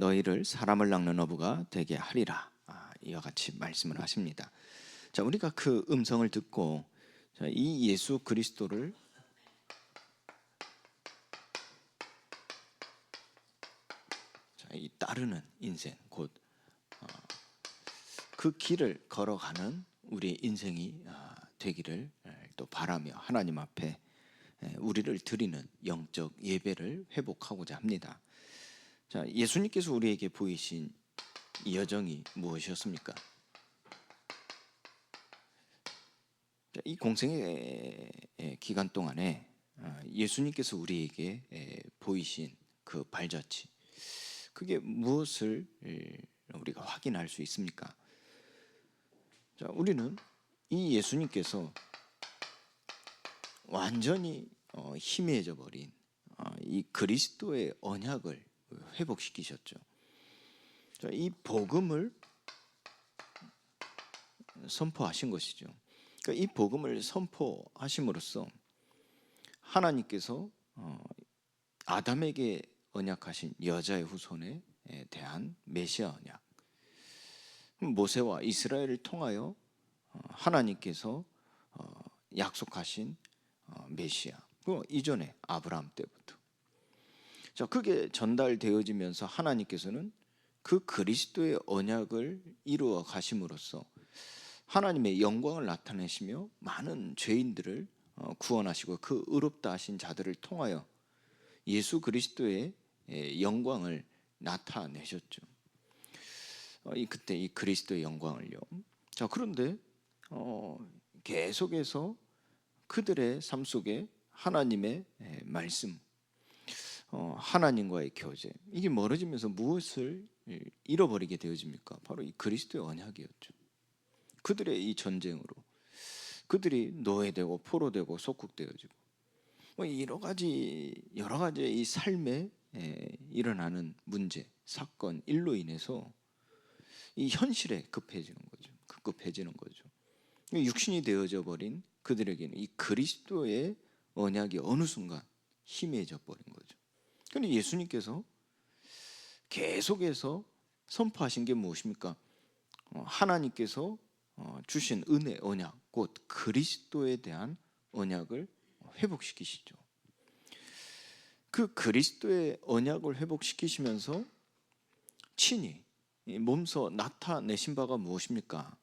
너희를 사람을 낚는 어부가 되게 하리라. 이와 같이 말씀을 하십니다. 자, 우리가 그 음성을 듣고 이 예수 그리스도를 따르는 인생, 곧 그 길을 걸어가는 우리 인생이 되기를 또 바라며 하나님 앞에 우리를 드리는 영적 예배를 회복하고자 합니다. 자, 예수님께서 우리에게 보이신 이 여정이 무엇이었습니까? 이 공생의 기간 동안에 예수님께서 우리에게 보이신 그 발자취, 그게 무엇을 우리가 확인할 수 있습니까? 자, 우리는 이 예수님께서 완전히 희미해져 버린 이 그리스도의 언약을 회복시키셨죠. 자, 이 복음을 선포하신 것이죠. 그러니까 이 복음을 선포하심으로써 하나님께서 아담에게 언약하신 여자의 후손에 대한 메시아 언약, 모세와 이스라엘을 통하여 하나님께서 약속하신 메시아, 그 이전에 아브라함 때부터 자, 그게 전달되어지면서 하나님께서는 그 그리스도의 언약을 이루어 가심으로써 하나님의 영광을 나타내시며 많은 죄인들을 구원하시고 그 의롭다 하신 자들을 통하여 예수 그리스도의 영광을 나타내셨죠. 그때 이 그리스도의 영광을요. 자, 그런데 계속해서 그들의 삶 속에 하나님의 말씀, 하나님과의 교제, 이게 멀어지면서 무엇을 잃어버리게 되어집니까? 바로 이 그리스도의 언약이었죠. 그들의 이 전쟁으로 그들이 노예되고 포로되고 속국되어지고 여러 가지 이 삶에 일어나는 문제, 사건, 일로 인해서 이 현실에 급해지는 거죠. 급급해지는 거죠. 육신이 되어져 버린 그들에게는 이 그리스도의 언약이 어느 순간 희미해져 버린 거죠. 그런데 예수님께서 계속해서 선포하신 게 무엇입니까? 하나님께서 주신 은혜, 언약, 곧 그리스도에 대한 언약을 회복시키시죠. 그 그리스도의 언약을 회복시키시면서 친히 몸소 나타내신 바가 무엇입니까?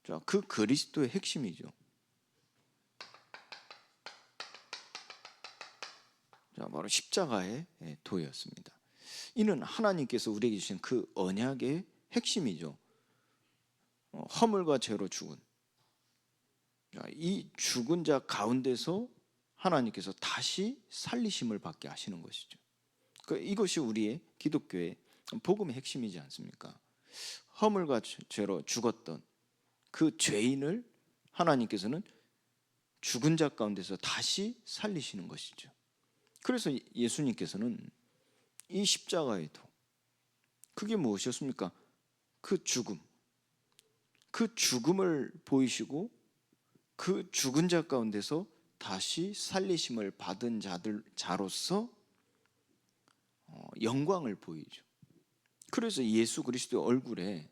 자, 그 그리스도의 핵심이죠. 자, 바로 십자가의 도였습니다. 이는 하나님께서 우리에게 주신 그 언약의 핵심이죠. 허물과 죄로 죽은, 이 죽은 자 가운데서 하나님께서 다시 살리심을 받게 하시는 것이죠. 이것이 우리의 기독교의 복음의 핵심이지 않습니까? 허물과 죄로 죽었던 그 죄인을 하나님께서는 죽은 자 가운데서 다시 살리시는 것이죠. 그래서 예수님께서는 이 십자가의 도, 그게 무엇이었습니까? 그 죽음을 보이시고 그 죽은 자 가운데서 다시 살리심을 받은 자로서 영광을 보이죠. 그래서 예수 그리스도의 얼굴에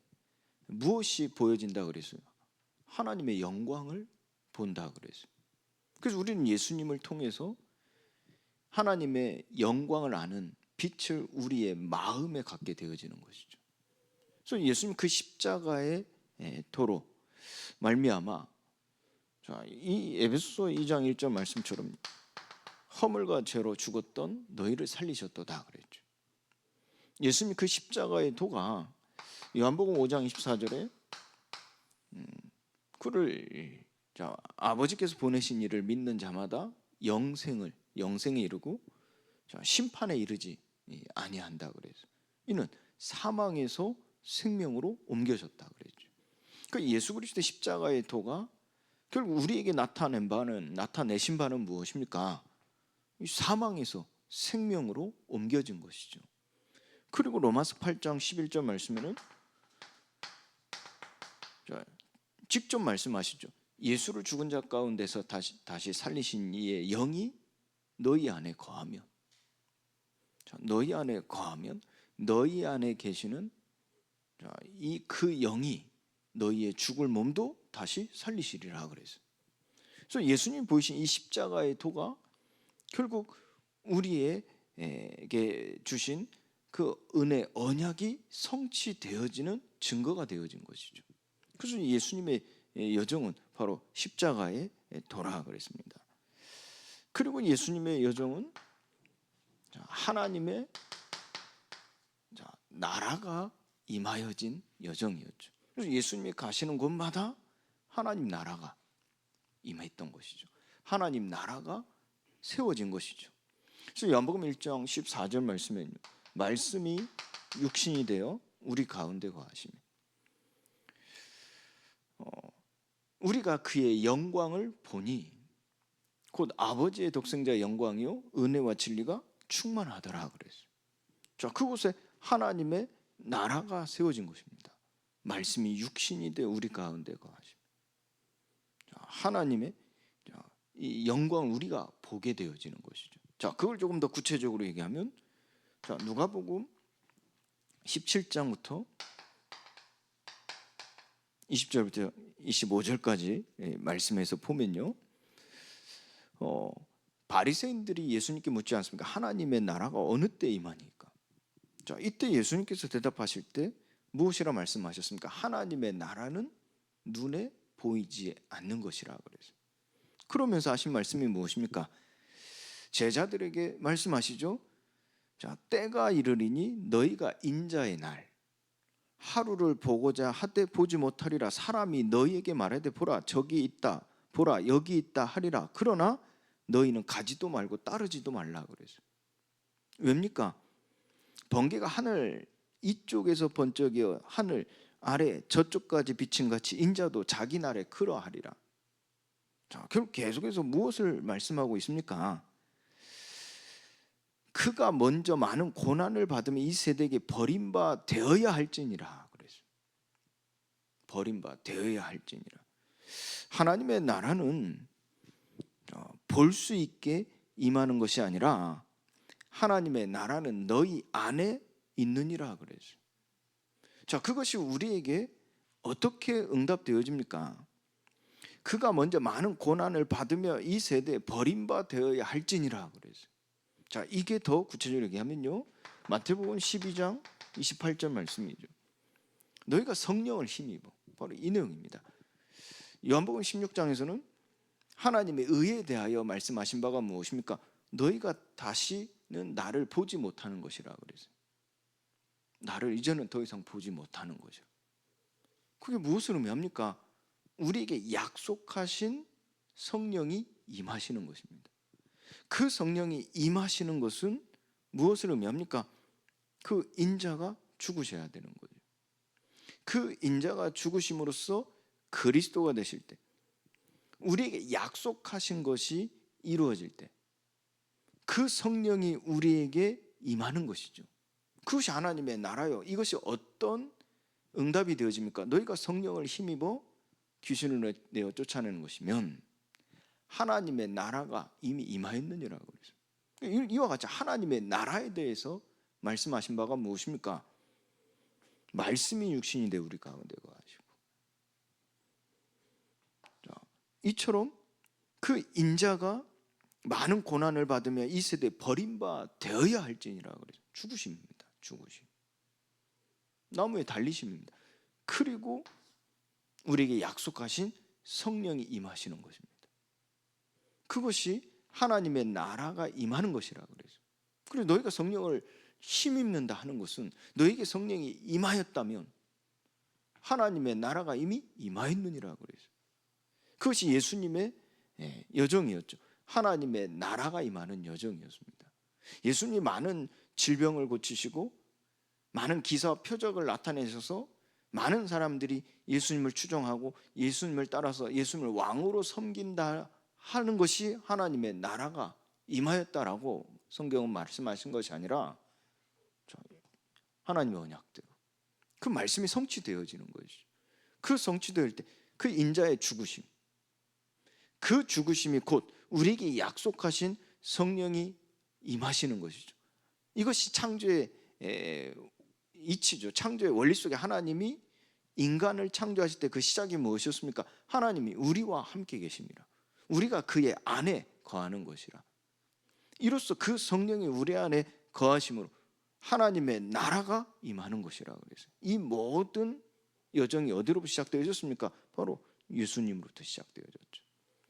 무엇이 보여진다 그랬어요? 하나님의 영광을 본다 그랬어요. 그래서 우리는 예수님을 통해서 하나님의 영광을 아는 빛을 우리의 마음에 갖게 되어지는 것이죠. 그래서 예수님 그 십자가의 도로 말미암아, 이 에베소서 2장 1절 말씀처럼 허물과 죄로 죽었던 너희를 살리셨도다 그랬죠. 예수님 그 십자가의 도가 요한복음 5장 24절에 그를 아버지께서 보내신 이를 믿는 자마다 영생에 이르고 심판에 이르지 아니한다 그래서 이는 사망에서 생명으로 옮겨졌다 그랬죠. 그러니까 예수 그리스도의 십자가의 도가 결국 우리에게 나타내신 바는 무엇입니까? 사망에서 생명으로 옮겨진 것이죠. 그리고 로마서 8장 11절 말씀에는 직접 말씀하시죠. 예수를 죽은 자 가운데서 다시 살리신 이의 영이 너희 안에 거하면 너희 안에 계시는 그 영이 너희의 죽을 몸도 다시 살리시리라 그랬어요. 그래서 예수님 보이신 이 십자가의 도가 결국 우리에게 주신 그 은혜 언약이 성취되어지는 증거가 되어진 것이죠. 그래서 예수님의 여정은 바로 십자가의 도라 그랬습니다. 그리고 예수님의 여정은 하나님의 나라가 임하여진 여정이었죠. 그래서 예수님이 가시는 곳마다 하나님 나라가 임했던 것이죠. 하나님 나라가 세워진 것이죠. 그래서 요한복음 1장 14절 말씀에는 말씀이 육신이 되어 우리 가운데 거하시며 우리가 그의 영광을 보니 곧 아버지의 독생자의 영광이요 은혜와 진리가 충만하더라 그랬어요. 자, 그곳에 하나님의 나라가 세워진 것입니다. 말씀이 육신이 되어 우리 가운데 거하시며 하나님의 이 영광을 우리가 보게 되어지는 것이죠. 자, 그걸 조금 더 구체적으로 얘기하면 누가복음 17장부터 20절부터 25절까지 말씀에서 보면요, 바리새인들이 예수님께 묻지 않습니까? 하나님의 나라가 어느 때 임하니까? 자, 이때 예수님께서 대답하실 때 무엇이라 말씀하셨습니까? 하나님의 나라는 눈에 보이지 않는 것이라 그랬어요. 그러면서 하신 말씀이 무엇입니까? 제자들에게 말씀하시죠. 자, 때가 이르리니 너희가 인자의 날 하루를 보고자 하되 보지 못하리라. 사람이 너희에게 말하되 보라 저기 있다, 보라 여기 있다 하리라. 그러나 너희는 가지도 말고 따르지도 말라 그랬어요. 왜입니까? 번개가 하늘 이쪽에서 번쩍이어 하늘 아래 저쪽까지 비친 같이 인자도 자기 날에 그러하리라. 자, 결국 계속해서 무엇을 말씀하고 있습니까? 그가 먼저 많은 고난을 받으면 이 세대에게 버림바 되어야 할지니라 그랬어요. 버림바 되어야 할지니라. 하나님의 나라는 볼 수 있게 임하는 것이 아니라 하나님의 나라는 너희 안에 있느니라 그랬어요. 자, 그것이 우리에게 어떻게 응답되어집니까? 그가 먼저 많은 고난을 받으며 이 세대에 버림바 되어야 할지니라 그랬어요. 자, 이게 더 구체적으로 얘기하면요, 마태복음 12장 28절 말씀이죠. 너희가 성령을 힘입어. 바로 이 내용입니다. 요한복음 16장에서는 하나님의 의에 대하여 말씀하신 바가 무엇입니까? 너희가 다시는 나를 보지 못하는 것이라 그랬어요. 나를 이제는 더 이상 보지 못하는 거죠. 그게 무엇을 의미합니까? 우리에게 약속하신 성령이 임하시는 것입니다. 그 성령이 임하시는 것은 무엇을 의미합니까? 그 인자가 죽으셔야 되는 거죠. 그 인자가 죽으심으로써 그리스도가 되실 때, 우리에게 약속하신 것이 이루어질 때, 그 성령이 우리에게 임하는 것이죠. 그것이 하나님의 나라요. 이것이 어떤 응답이 되어집니까? 너희가 성령을 힘입어 귀신을 내어 쫓아내는 것이면 하나님의 나라가 이미 임하였느니라고 그랬어요. 이와 같이 하나님의 나라에 대해서 말씀하신 바가 무엇입니까? 말씀이 육신이 되어 우리 가운데 거하시고, 이처럼 그 인자가 많은 고난을 받으며 이 세대에 버림바 되어야 할지니라 그래서 죽으심입니다. 죽으심, 나무에 달리심입니다. 그리고 우리에게 약속하신 성령이 임하시는 것입니다. 그것이 하나님의 나라가 임하는 것이라 그래서. 그래서 너희가 성령을 힘입는다 하는 것은 너희에게 성령이 임하였다면 하나님의 나라가 이미 임하였느니라 그래서. 그것이 예수님의 여정이었죠. 하나님의 나라가 임하는 여정이었습니다. 예수님이 많은 질병을 고치시고 많은 기사와 표적을 나타내셔서 많은 사람들이 예수님을 추종하고 예수님을 따라서 예수님을 왕으로 섬긴다 하는 것이 하나님의 나라가 임하였다라고 성경은 말씀하신 것이 아니라 하나님의 언약대로 그 말씀이 성취되어지는 것이죠. 그 성취될 때 그 인자의 죽으심, 그 죽으심이 곧 우리에게 약속하신 성령이 임하시는 것이죠. 이것이 창조의 이치죠. 창조의 원리 속에 하나님이 인간을 창조하실 때 그 시작이 무엇이었습니까? 하나님이 우리와 함께 계십니다. 우리가 그의 안에 거하는 것이라. 이로써 그 성령이 우리 안에 거하심으로 하나님의 나라가 임하는 것이라 그래서 이 모든 여정이 어디로부터 시작되어졌습니까? 바로 예수님으로부터 시작되어졌죠.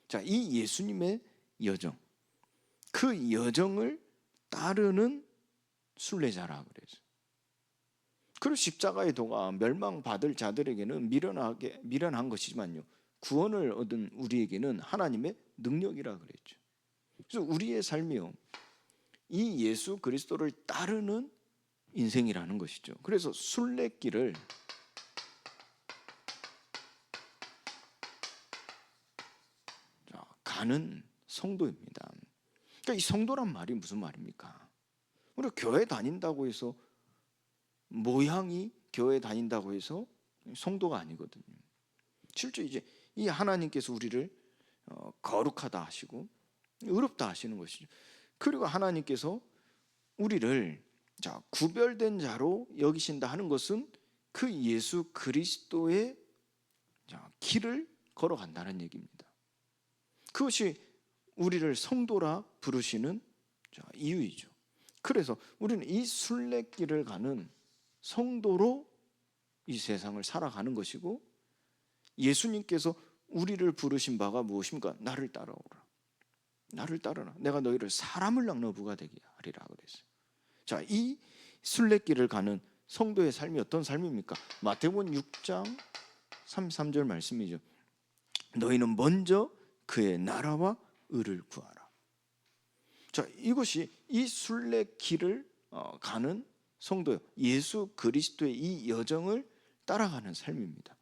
자, 이 예수님의 여정, 그 여정을 따르는 순례자라 그래서. 그리고 십자가의 도가 멸망받을 자들에게는 미련한 것이지만요, 구원을 얻은 우리에게는 하나님의 능력이라 그랬죠. 그래서 우리의 삶이요, 이 예수 그리스도를 따르는 인생이라는 것이죠. 그래서 순례길을 가는 성도입니다. 그러니까 이 성도란 말이 무슨 말입니까? 우리가 교회 다닌다고 해서, 모양이 교회 다닌다고 해서 성도가 아니거든요. 실제 이제 이 하나님께서 우리를 거룩하다 하시고 의롭다 하시는 것이죠. 그리고 하나님께서 우리를 구별된 자로 여기신다 하는 것은 그 예수 그리스도의 길을 걸어간다는 얘기입니다. 그것이 우리를 성도라 부르시는 이유이죠. 그래서 우리는 이 순례길을 가는 성도로 이 세상을 살아가는 것이고, 예수님께서 우리를 부르신 바가 무엇입니까? 나를 따라오라. 나를 따르라. 내가 너희를 사람을 낚는 어부가 되게 하리라 그랬어요. 자, 이 순례길을 가는 성도의 삶이 어떤 삶입니까? 마태복음 6장 33절 말씀이죠. 너희는 먼저 그의 나라와 의를 구하라. 자, 이것이 이 순례길을 가는 성도요, 예수 그리스도의 이 여정을 따라가는 삶입니다.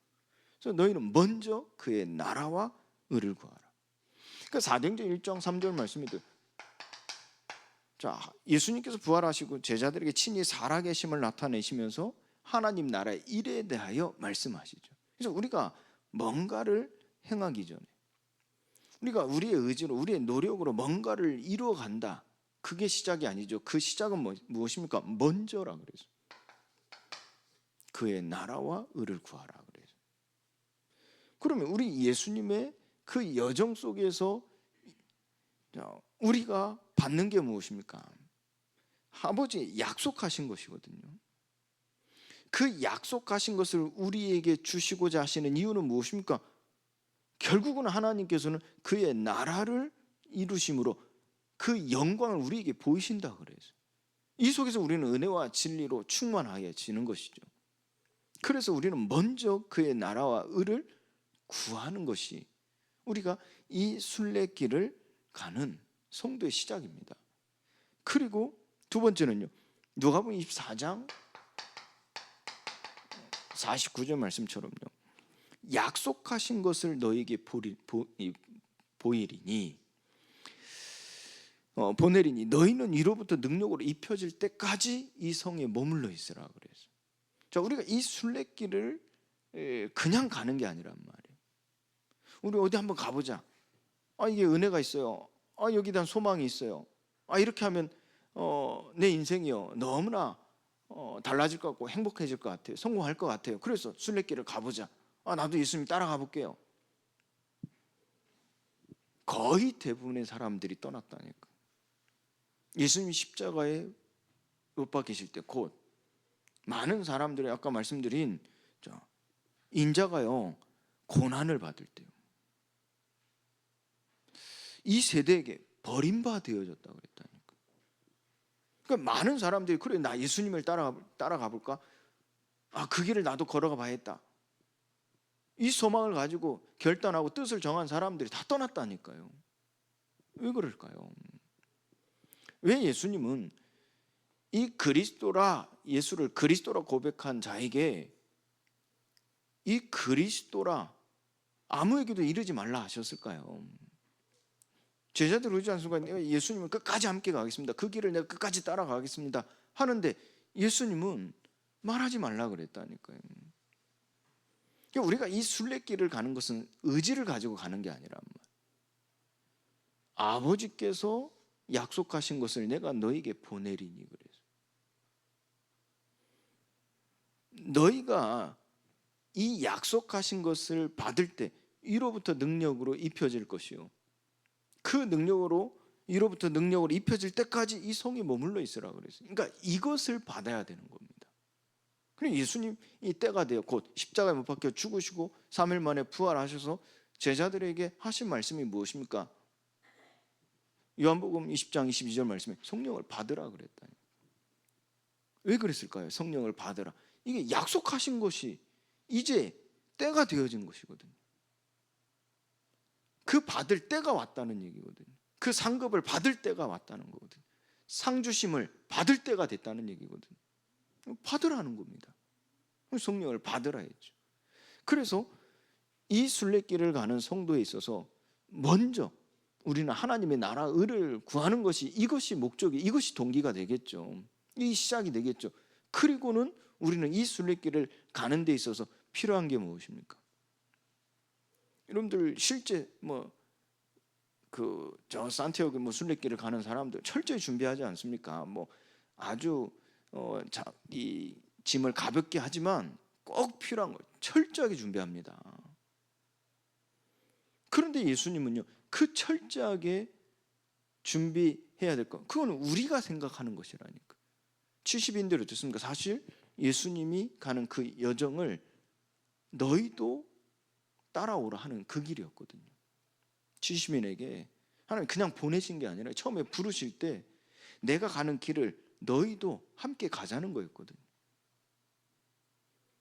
그래서 너희는 먼저 그의 나라와 의를 구하라. 그러니까 사도행전 1장 3절 말씀이죠. 자, 예수님께서 부활하시고 제자들에게 친히 살아계심을 나타내시면서 하나님 나라의 일에 대하여 말씀하시죠. 그래서 우리가 뭔가를 행하기 전에, 우리가 우리의 의지로, 우리의 노력으로 뭔가를 이루어간다, 그게 시작이 아니죠. 그 시작은 무엇입니까? 먼저라 그래서 그의 나라와 의를 구하라 그래서. 그러면 우리 예수님의 그 여정 속에서 우리가 받는 게 무엇입니까? 아버지 약속하신 것이거든요. 그 약속하신 것을 우리에게 주시고자 하시는 이유는 무엇입니까? 결국은 하나님께서는 그의 나라를 이루심으로 그 영광을 우리에게 보이신다 그래서. 이 속에서 우리는 은혜와 진리로 충만하여지는 것이죠. 그래서 우리는 먼저 그의 나라와 의를 구하는 것이 우리가 이 순례길을 가는 성도의 시작입니다. 그리고 두 번째는요, 누가복음 24장 49절 말씀처럼요, 약속하신 것을 너에게 보내리니 너희는 이로부터 능력으로 입혀질 때까지 이 성에 머물러 있으라 그래서. 자, 우리가 이 순례길을 그냥 가는 게 아니란 말이에요. 우리 어디 한번 가보자. 이게 은혜가 있어요. 여기에 대한 소망이 있어요. 이렇게 하면 내 인생이요 너무나 달라질 것 같고 행복해질 것 같아요. 성공할 것 같아요. 그래서 순례길을 가보자. 나도 예수님 따라가 볼게요. 거의 대부분의 사람들이 떠났다니까. 예수님이 십자가에 못 박히실 때 곧 많은 사람들이 아까 말씀드린 인자가요 고난을 받을 때요, 이 세대에게 버림바 되어졌다고 그랬다니까. 그러니까 많은 사람들이 그래, 나 예수님을 따라가 볼까? 그 길을 나도 걸어가 봐야겠다. 이 소망을 가지고 결단하고 뜻을 정한 사람들이 다 떠났다니까요. 왜 그럴까요? 왜 예수님은 이 그리스도라, 예수를 그리스도라 고백한 자에게 이 그리스도라 아무에게도 이르지 말라 하셨을까요? 제자들 그러지 않습니까? 예수님은 끝까지 함께 가겠습니다. 그 길을 내가 끝까지 따라가겠습니다 하는데 예수님은 말하지 말라 그랬다니까요. 그러니까 우리가 이 순례길을 가는 것은 의지를 가지고 가는 게 아니란 말이에요. 아버지께서 약속하신 것을 내가 너에게 보내리니 그래서. 너희가 이 약속하신 것을 받을 때 이로부터 능력으로 입혀질 것이요, 그 능력으로 이로부터 능력으로 입혀질 때까지 이 성이 머물러 있으라 그랬어요. 그러니까 이것을 받아야 되는 겁니다. 그럼 예수님이 때가 되어 곧 십자가에 못 박혀 죽으시고 3일 만에 부활하셔서 제자들에게 하신 말씀이 무엇입니까? 요한복음 20장 22절 말씀에 성령을 받으라 그랬다. 왜 그랬을까요? 성령을 받으라. 이게 약속하신 것이 이제 때가 되어진 것이거든요. 그 받을 때가 왔다는 얘기거든요. 그 상급을 받을 때가 왔다는 거거든요. 상 주심을 받을 때가 됐다는 얘기거든요. 받으라는 겁니다. 성령을 받으라 했죠. 그래서 이 순례길을 가는 성도에 있어서 먼저 우리는 하나님의 나라 의를 구하는 것이, 이것이 목적이, 이것이 동기가 되겠죠. 이 시작이 되겠죠. 그리고는 우리는 이 순례길을 가는 데 있어서 필요한 게 무엇입니까? 여러분들 실제 저 산티아고 순례길을 가는 사람들 철저히 준비하지 않습니까? 아주 이 짐을 가볍게 하지만 꼭 필요한 걸 철저하게 준비합니다. 그런데 예수님은요, 그 철저하게 준비해야 될 것, 그건 우리가 생각하는 것이라니까. 70인들이 어떻습니까? 사실 예수님이 가는 그 여정을 너희도 따라오라 하는 그 길이었거든요. 70인에게 하나님 그냥 보내신 게 아니라 처음에 부르실 때 내가 가는 길을 너희도 함께 가자는 거였거든요.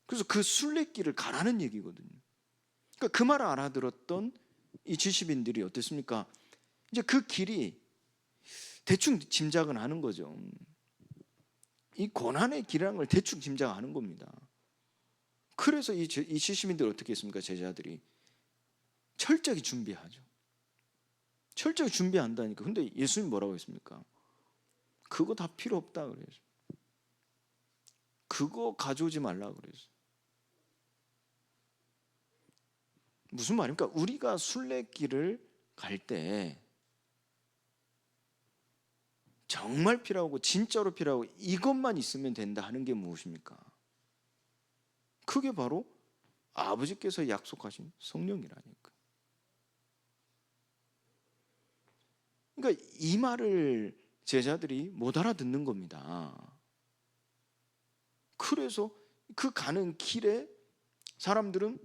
그래서 그 순례길을 가라는 얘기거든요. 그러니까 그 말을 알아들었던 이 70인들이 어땠습니까? 이제 그 길이 대충 짐작은 하는 거죠. 이 고난의 길이라는 걸 대충 짐작하는 겁니다. 그래서 이 70인들이 어떻게 했습니까? 제자들이 철저하게 준비하죠. 철저하게 준비한다니까. 근데 예수님 뭐라고 했습니까? 그거 다 필요 없다 그래서. 그거 가져오지 말라 그래서. 무슨 말입니까? 우리가 순례길을 갈 때 정말 필요하고 진짜로 필요하고 이것만 있으면 된다 하는 게 무엇입니까? 그게 바로 아버지께서 약속하신 성령이라니까. 그러니까 이 말을 제자들이 못 알아듣는 겁니다. 그래서 그 가는 길에 사람들은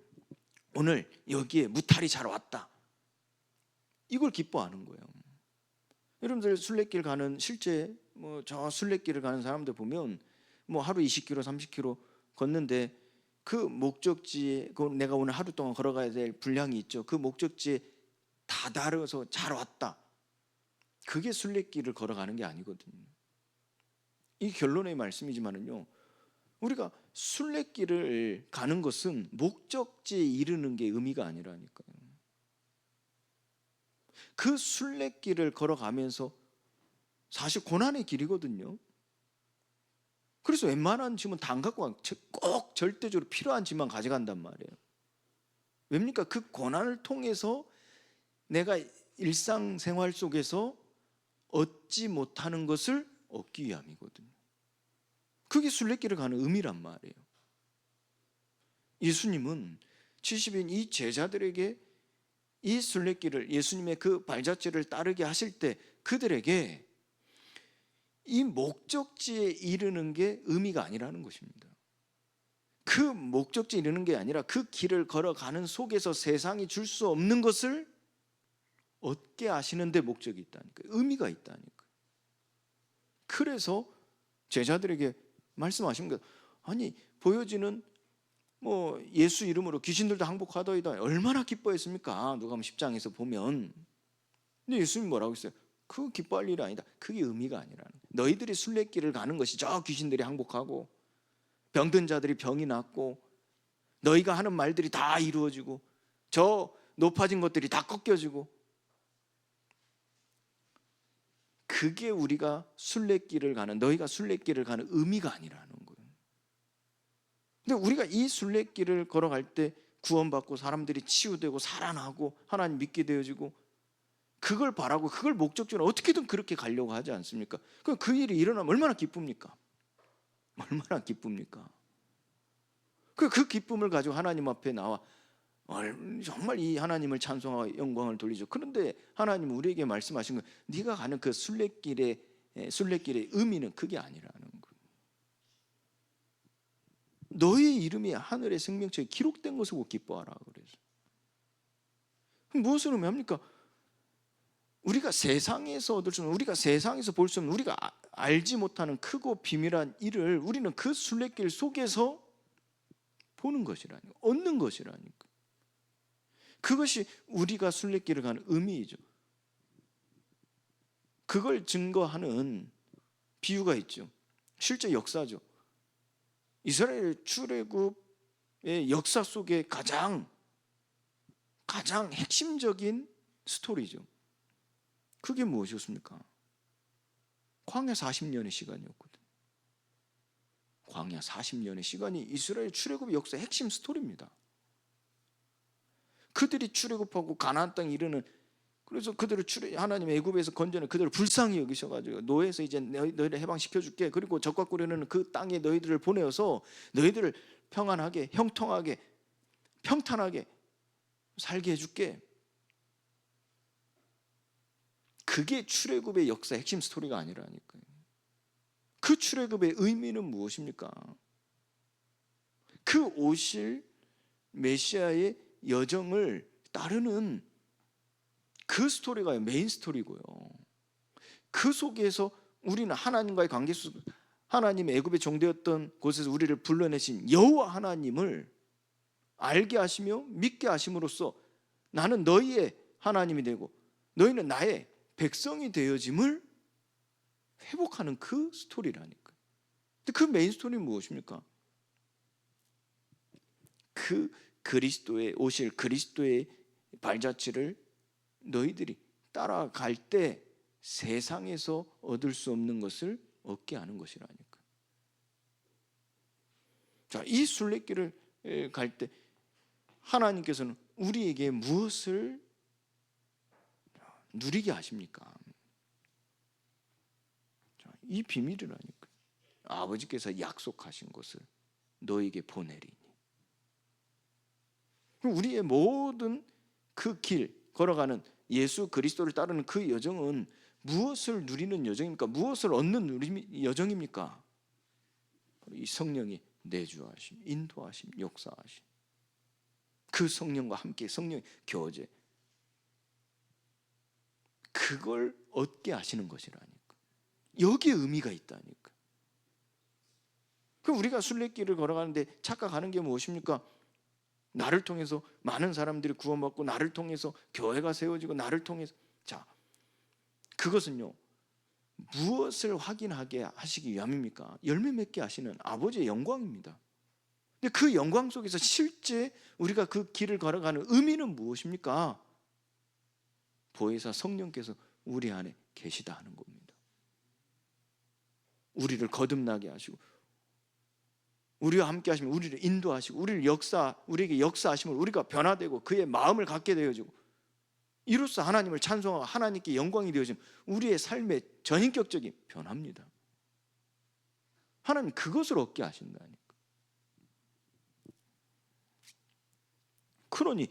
오늘 여기에 무탈이 잘 왔다, 이걸 기뻐하는 거예요. 여러분들 순례길 가는, 실제 저 순례길을 가는 사람들 보면 하루 20km 30km 걷는데 그 목적지에, 내가 오늘 하루 동안 걸어가야 될 분량이 있죠. 그 목적지에 다다르서 잘 왔다, 그게 순례길을 걸어가는 게 아니거든요. 이 결론의 말씀이지만은요, 우리가 순례길을 가는 것은 목적지에 이르는 게 의미가 아니라니까요. 그 순례길을 걸어가면서 사실 고난의 길이거든요. 그래서 웬만한 짐은 다 안 갖고 꼭 절대적으로 필요한 짐만 가져간단 말이에요. 왜입니까? 그 고난을 통해서 내가 일상생활 속에서 얻지 못하는 것을 얻기 위함이거든요. 그게 순례길을 가는 의미란 말이에요. 예수님은 70인 이 제자들에게 이 순례길을, 예수님의 그 발자취를 따르게 하실 때 그들에게 이 목적지에 이르는 게 의미가 아니라는 것입니다. 그 목적지에 이르는 게 아니라 그 길을 걸어가는 속에서 세상이 줄 수 없는 것을 얻게 하시는 데 목적이 있다니까요. 의미가 있다니까요. 그래서 제자들에게 말씀하신 것, 아니 보여지는 예수 이름으로 귀신들도 항복하더이다, 얼마나 기뻐했습니까? 누가복음 10장에서 보면. 근데 예수님이 뭐라고 했어요? 그거 기뻐할 일이 아니다. 그게 의미가 아니라는, 너희들이 순례길을 가는 것이 저 귀신들이 항복하고 병든 자들이 병이 낫고 너희가 하는 말들이 다 이루어지고 저 높아진 것들이 다 꺾여지고, 그게 우리가 순례길을 가는, 너희가 순례길을 가는 의미가 아니라는 거예요. 근데 우리가 이 순례길을 걸어갈 때 구원받고 사람들이 치유되고 살아나고 하나님 믿게 되어지고, 그걸 바라고 그걸 목적적으로 어떻게든 그렇게 가려고 하지 않습니까? 그럼 그 일이 일어나면 얼마나 기쁩니까? 얼마나 기쁩니까? 그 기쁨을 가지고 하나님 앞에 나와 정말 이 하나님을 찬송하고 영광을 돌리죠. 그런데 하나님은 우리에게 말씀하신 건 네가 가는 그 순례길의 의미는 그게 아니라는 거예요. 너의 이름이 하늘의 생명책에 기록된 것을 보고 기뻐하라 그래서. 무엇을 의미합니까? 우리가 세상에서 얻을 수 없는, 우리가 세상에서 볼 수 없는, 우리가 알지 못하는 크고 비밀한 일을 우리는 그 순례길 속에서 보는 것이라니까, 얻는 것이라니까. 그것이 우리가 순례길을 가는 의미이죠. 그걸 증거하는 비유가 있죠. 실제 역사죠. 이스라엘 출애굽의 역사 속에 가장 핵심적인 스토리죠. 그게 무엇이었습니까? 광야 40년의 시간이었거든. 광야 40년의 시간이 이스라엘 출애굽의 역사의 핵심 스토리입니다. 그들이 출애굽하고 가나안 땅에 이르는, 그래서 그들을 하나님 애굽에서 건져내 그들을 불쌍히 여기셔가지고 노예에서 이제 너희를 해방시켜줄게. 그리고 적과 꾸려는 그 땅에 너희들을 보내어서 너희들을 평안하게, 형통하게, 평탄하게 살게 해줄게. 그게 출애굽의 역사의 핵심 스토리가 아니라니까요. 그 출애굽의 의미는 무엇입니까? 그 오실 메시아의 여정을 따르는 그 스토리가 메인 스토리고요. 그 속에서 우리는 하나님과의 관계 속, 하나님 애굽의 종되었던 곳에서 우리를 불러내신 여호와 하나님을 알게 하시며 믿게 하심으로써 나는 너희의 하나님이 되고 너희는 나의 백성이 되어짐을 회복하는 그 스토리라니까. 근데 그 메인 스토리는 무엇입니까? 그 그리스도의 오실 그리스도의 발자취를 너희들이 따라갈 때 세상에서 얻을 수 없는 것을 얻게 하는 것이라니까. 자, 이 순례길을 갈 때 하나님께서는 우리에게 무엇을 누리게 하십니까? 자, 이 비밀이라니까. 아버지께서 약속하신 것을 너에게 보내리니. 우리의 모든 그 길 걸어가는 예수 그리스도를 따르는 그 여정은 무엇을 누리는 여정입니까? 무엇을 얻는 여정입니까? 이 성령이 내주하심, 인도하심, 역사하심, 그 성령과 함께 성령의 교제, 그걸 얻게 하시는 것이라니까. 여기에 의미가 있다니까. 그럼 우리가 순례길을 걸어가는데 착각하는 게 무엇입니까? 나를 통해서 많은 사람들이 구원받고 나를 통해서 교회가 세워지고 나를 통해서, 자, 그것은요 무엇을 확인하게 하시기 위함입니까? 열매 맺게 하시는 아버지의 영광입니다. 근데 그 영광 속에서 실제 우리가 그 길을 걸어가는 의미는 무엇입니까? 보혜사 성령께서 우리 안에 계시다 하는 겁니다. 우리를 거듭나게 하시고 우리와 함께 하시면 우리를 인도하시고 우리에게 역사하심을 우리가 변화되고 그의 마음을 갖게 되어지고 이로써 하나님을 찬송하고 하나님께 영광이 되어지면 우리의 삶의 전인격적인 변화입니다. 하나님 그것을 얻게 하신다니까. 그러니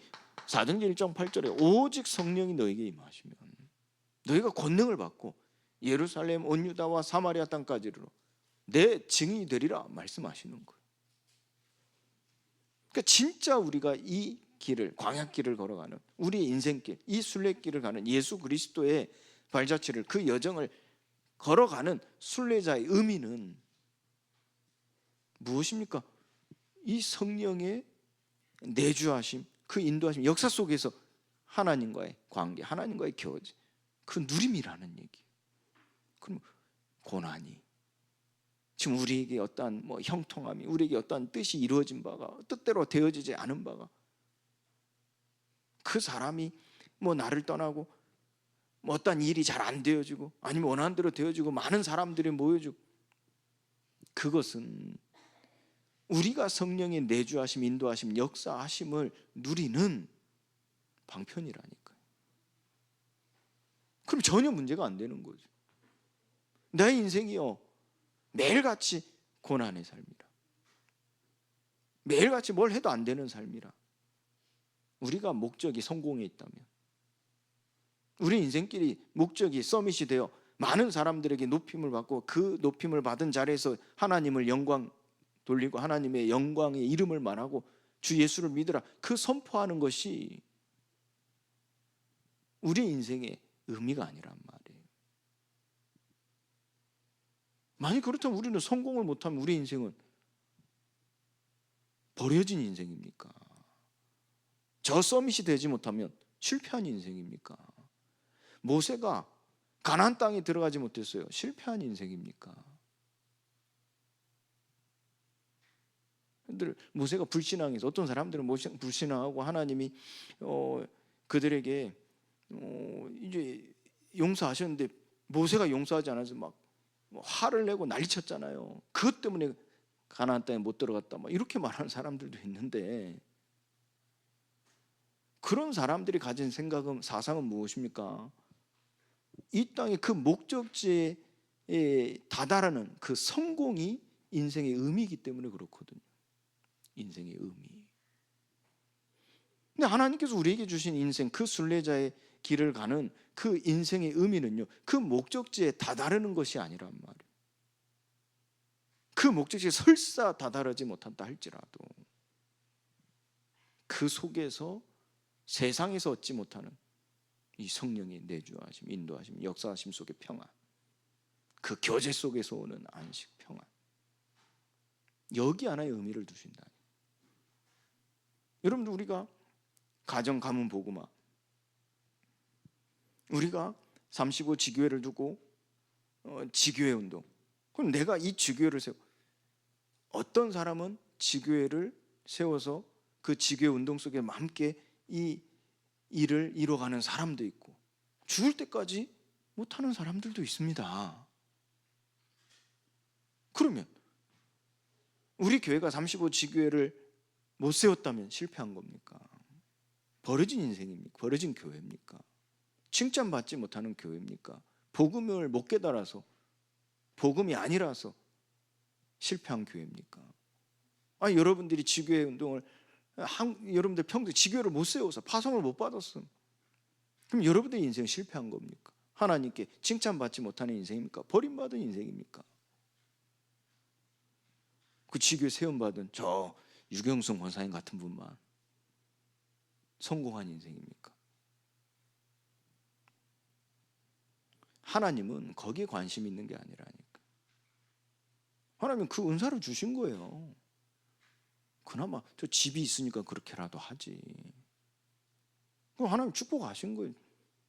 사도행전 1장 8절에 오직 성령이 너에게 임하시면 너희가 권능을 받고 예루살렘 온 유다와 사마리아 땅까지 이르러 내 증인이 되리라 말씀하시는 거예요. 그러니까 진짜 우리가 이 길을, 광야길을 걸어가는 우리의 인생길, 이 순례길을 가는 예수 그리스도의 발자취를, 그 여정을 걸어가는 순례자의 의미는 무엇입니까? 이 성령의 내주하심, 그 인도하심, 역사 속에서 하나님과의 관계, 하나님과의 교제, 그 누림이라는 얘기예요. 그럼 고난이, 지금 우리에게 어떠한 형통함이, 우리에게 어떠한 뜻이 이루어진 바가, 뜻대로 되어지지 않은 바가, 그 사람이 나를 떠나고 어떠한 일이 잘 안 되어지고 아니면 원하는 대로 되어지고 많은 사람들이 모여지고, 그것은 우리가 성령의 내주하심, 인도하심, 역사하심을 누리는 방편이라니까요. 그럼 전혀 문제가 안 되는 거죠. 나의 인생이요 매일같이 고난의 삶이라. 매일같이 뭘 해도 안 되는 삶이라. 우리가 목적이 성공에 있다면, 우리 인생길이 목적이 서밋이 되어 많은 사람들에게 높임을 받고 그 높임을 받은 자리에서 하나님을 영광 돌리고 하나님의 영광의 이름을 말하고 주 예수를 믿으라, 그 선포하는 것이 우리 인생의 의미가 아니란 말이에요. 만약 그렇다면 우리는 성공을 못하면 우리 인생은 버려진 인생입니까? 저 서밋이 되지 못하면 실패한 인생입니까? 모세가 가나안 땅에 들어가지 못했어요. 실패한 인생입니까? 모세가 불신앙해서, 어떤 사람들은 불신앙하고 하나님이 그들에게 이제 용서하셨는데 모세가 용서하지 않아서 막 화를 내고 난리쳤잖아요. 그것 때문에 가나안 땅에 못 들어갔다, 막 이렇게 말하는 사람들도 있는데, 그런 사람들이 가진 생각은, 사상은 무엇입니까? 이 땅의 그 목적지에 다다르는 그 성공이 인생의 의미이기 때문에 그렇거든요. 인생의 의미. 근데 하나님께서 우리에게 주신 인생, 그 순례자의 길을 가는 그 인생의 의미는요, 그 목적지에 다다르는 것이 아니란 말이에요. 그 목적지에 설사 다다르지 못한다 할지라도 그 속에서 세상에서 얻지 못하는 이 성령의 내주하심, 인도하심, 역사하심 속의 평안, 그 교제 속에서 오는 안식, 평안, 여기 하나의 의미를 두신다. 여러분들, 우리가 가정 가문 복음화, 우리가 35 지교회를 두고 지교회 운동, 그럼 내가 이 지교회를 세워, 어떤 사람은 지교회를 세워서 그 지교회 운동 속에 함께 이 일을 이뤄가는 사람도 있고 죽을 때까지 못하는 사람들도 있습니다. 그러면 우리 교회가 35 지교회를 못 세웠다면 실패한 겁니까? 버려진 인생입니까? 버려진 교회입니까? 칭찬받지 못하는 교회입니까? 복음을 못 깨달아서, 복음이 아니라서 실패한 교회입니까? 아니, 여러분들이 지교회 운동을, 여러분들 평소에 지교회를 못 세워서 파송을 못 받았어. 그럼 여러분들의 인생은 실패한 겁니까? 하나님께 칭찬받지 못하는 인생입니까? 버림받은 인생입니까? 그 지교회 세움받은 저 유경순 권사님 같은 분만 성공한 인생입니까? 하나님은 거기에 관심 있는 게 아니라니까. 하나님은 그 은사를 주신 거예요. 그나마 저 집이 있으니까 그렇게라도 하지. 그럼 하나님 축복하신 거예요.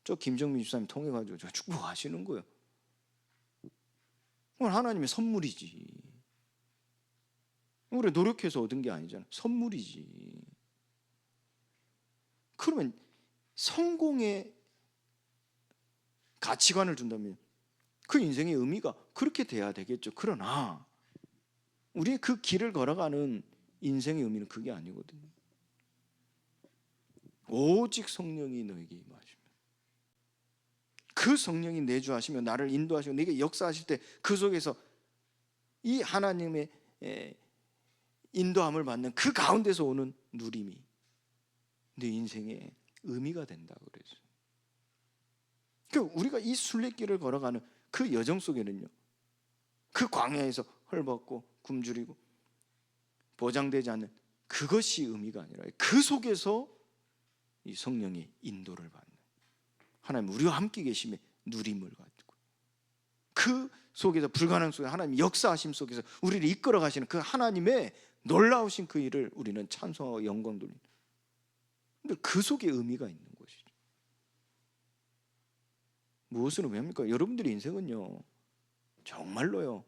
저 김정민 집사님 통해 가지고 저 축복하시는 거예요. 그건 하나님의 선물이지. 우리 노력해서 얻은 게 아니잖아. 선물이지. 그러면 성공의 가치관을 둔다면 그 인생의 의미가 그렇게 돼야 되겠죠. 그러나 우리의 그 길을 걸어가는 인생의 의미는 그게 아니거든요. 오직 성령이 너에게 임하시면, 그 성령이 내주하시며 나를 인도하시고 내게 역사하실 때 그 속에서 이 하나님의 인도함을 받는 그 가운데서 오는 누림이 내 인생의 의미가 된다 그랬어요. 그러니까 우리가 이 순례길을 걸어가는 그 여정 속에는요, 그 광야에서 헐벗고 굶주리고 보장되지 않는 그것이 의미가 아니라 그 속에서 이 성령의 인도를 받는, 하나님 우리와 함께 계심의 누림을 가지고 그 속에서, 불가능 속에 하나님 역사하심 속에서 우리를 이끌어 가시는 그 하나님의 놀라우신 그 일을 우리는 찬송하고 영광 돌리는, 근데 그 속에 의미가 있는 것이죠. 무엇을 의미합니까? 여러분들의 인생은요, 정말로요,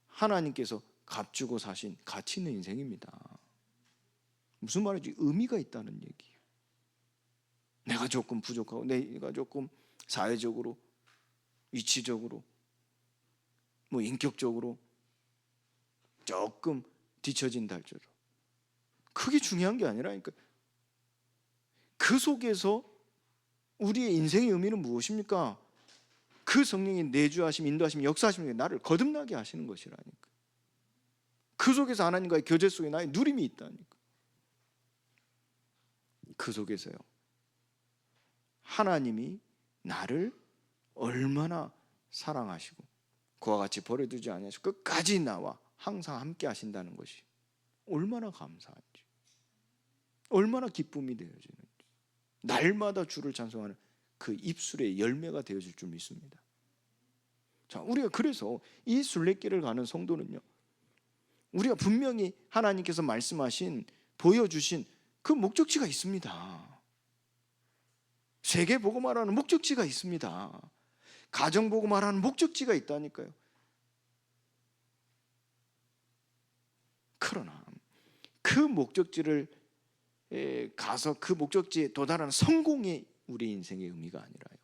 하나님께서 값주고 사신 가치 있는 인생입니다. 무슨 말이지? 의미가 있다는 얘기예요. 내가 조금 부족하고 내가 조금 사회적으로, 위치적으로, 뭐 인격적으로 조금 뒤처진다 할지라도 그게 중요한 게 아니라니까. 그 속에서 우리의 인생의 의미는 무엇입니까? 그 성령이 내주하심, 인도하심, 역사하심, 나를 거듭나게 하시는 것이라니까. 그 속에서 하나님과의 교제 속에 나의 누림이 있다니까. 그 속에서요, 하나님이 나를 얼마나 사랑하시고 그와 같이 버려두지 아니하시고 끝까지 나와 항상 함께 하신다는 것이 얼마나 감사한지, 얼마나 기쁨이 되어지는지, 날마다 주를 찬송하는 그 입술의 열매가 되어질 줄 믿습니다. 자, 우리가 그래서 이 순례길을 가는 성도는요, 우리가 분명히 하나님께서 말씀하신, 보여주신 그 목적지가 있습니다. 세계 보고 말하는 목적지가 있습니다. 가정 보고 말하는 목적지가 있다니까요. 그러나 그 목적지를 가서 그 목적지에 도달하는 성공이 우리 인생의 의미가 아니라요,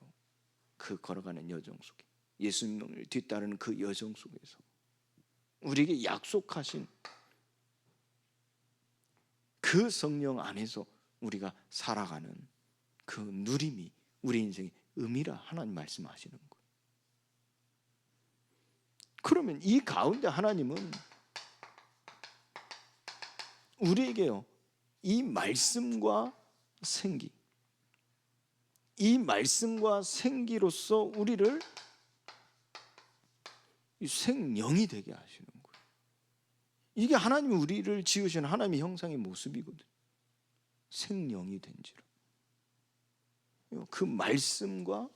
그 걸어가는 여정 속에, 예수님을 뒤따르는 그 여정 속에서 우리에게 약속하신 그 성령 안에서 우리가 살아가는 그 누림이 우리 인생의 의미라 하나님 말씀하시는 거예요. 그러면 이 가운데 하나님은 우리에게요, 이 말씀과 생기, 이 말씀과 생기로서 우리를 생명이 되게 하시는 거예요. 이게 하나님이 우리를 지으신 하나님의 형상의 모습이거든요. 생명이 된지라. 그 말씀과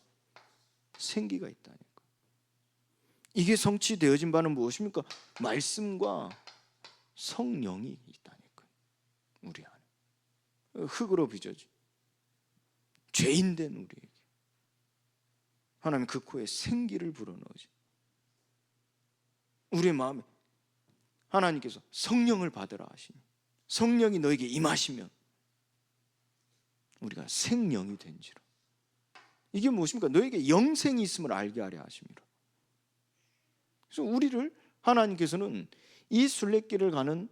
생기가 있다니까. 이게 성취되어진 바는 무엇입니까? 말씀과 성령이 있다니까. 우리 안에 흙으로 빚어진 죄인된 우리에게 하나님 그 코에 생기를 불어넣으시, 우리의 마음에 하나님께서 성령을 받으라 하시니 성령이 너에게 임하시면 우리가 생명이 된지라. 이게 무엇입니까? 너에게 영생이 있음을 알게 하려 하심이라. 그래서 우리를 하나님께서는 이 순례길을 가는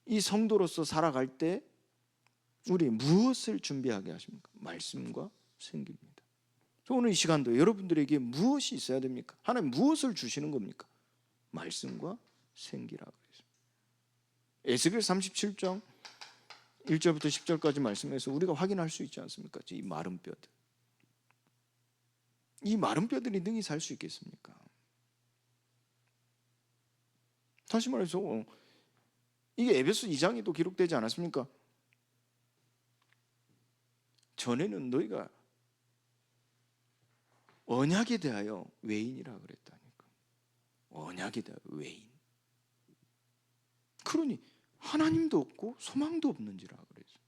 이 성도로서 살아갈 때 우리 무엇을 준비하게 하십니까? 말씀과 생기입니다. 그래서 오늘 이 시간도 여러분들에게 무엇이 있어야 됩니까? 하나님 무엇을 주시는 겁니까? 말씀과 생기라고 했습니다. 에스겔 37장 1절부터 10절까지 말씀에서 우리가 확인할 수 있지 않습니까? 이 마른 뼈들, 이 마른 뼈들이 능히 살 수 있겠습니까? 다시 말해서 이게 에베소 2장에 또 기록되지 않았습니까? 전에는 너희가 언약에 대하여 외인이라 그랬다니까. 언약에 대하여 외인. 그러니 하나님도 없고 소망도 없는지라 그랬어요.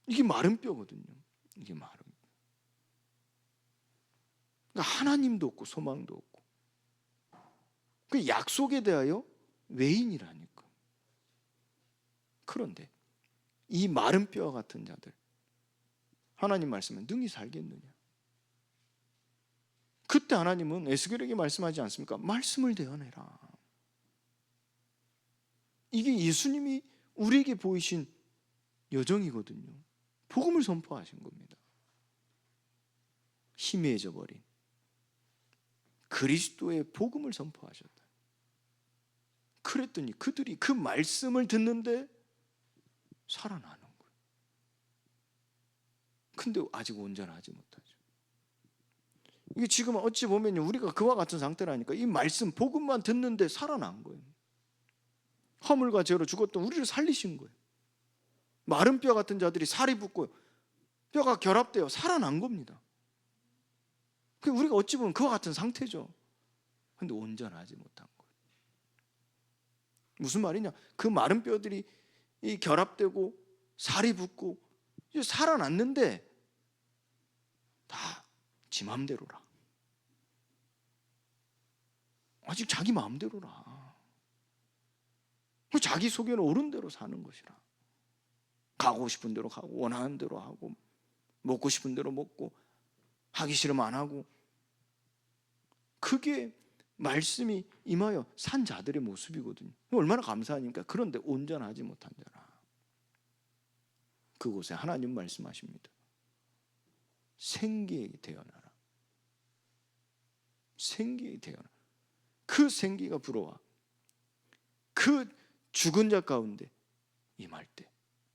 이게 마른 뼈거든요. 이게 마른 뼈. 그러니까 하나님도 없고 소망도 없고 그 약속에 대하여 외인이라니까. 그런데 이 마른 뼈와 같은 자들, 하나님 말씀은 능히 살겠느냐? 그때 하나님은 에스겔에게 말씀하지 않습니까? 말씀을 대어내라. 이게 예수님이 우리에게 보이신 여정이거든요. 복음을 선포하신 겁니다. 희미해져 버린 그리스도의 복음을 선포하셨다. 그랬더니 그들이 그 말씀을 듣는데 살아나는 거예요. 근데 아직 온전하지 못하죠. 이게 지금 어찌 보면 우리가 그와 같은 상태라니까. 이 말씀 복음만 듣는데 살아난 거예요. 허물과 죄로 죽었던 우리를 살리신 거예요. 마른 뼈 같은 자들이 살이 붙고 뼈가 결합되어 살아난 겁니다. 우리가 어찌 보면 그와 같은 상태죠. 근데 온전하지 못한 거예요. 무슨 말이냐? 그 마른 뼈들이 이 결합되고 살이 붙고 이제 살아났는데 다 지 마음대로라. 아직 자기 마음대로라. 자기 속에는 옳은 대로 사는 것이라. 가고 싶은 대로 가고 원하는 대로 하고 먹고 싶은 대로 먹고 하기 싫으면 안 하고, 그게 말씀이 임하여 산 자들의 모습이거든요. 얼마나 감사하니까. 그런데 온전하지 못한 자라. 그곳에 하나님 말씀하십니다. 생기에 태어나라. 생기에 태어나. 그 생기가 불어와 그 죽은 자 가운데 임할 때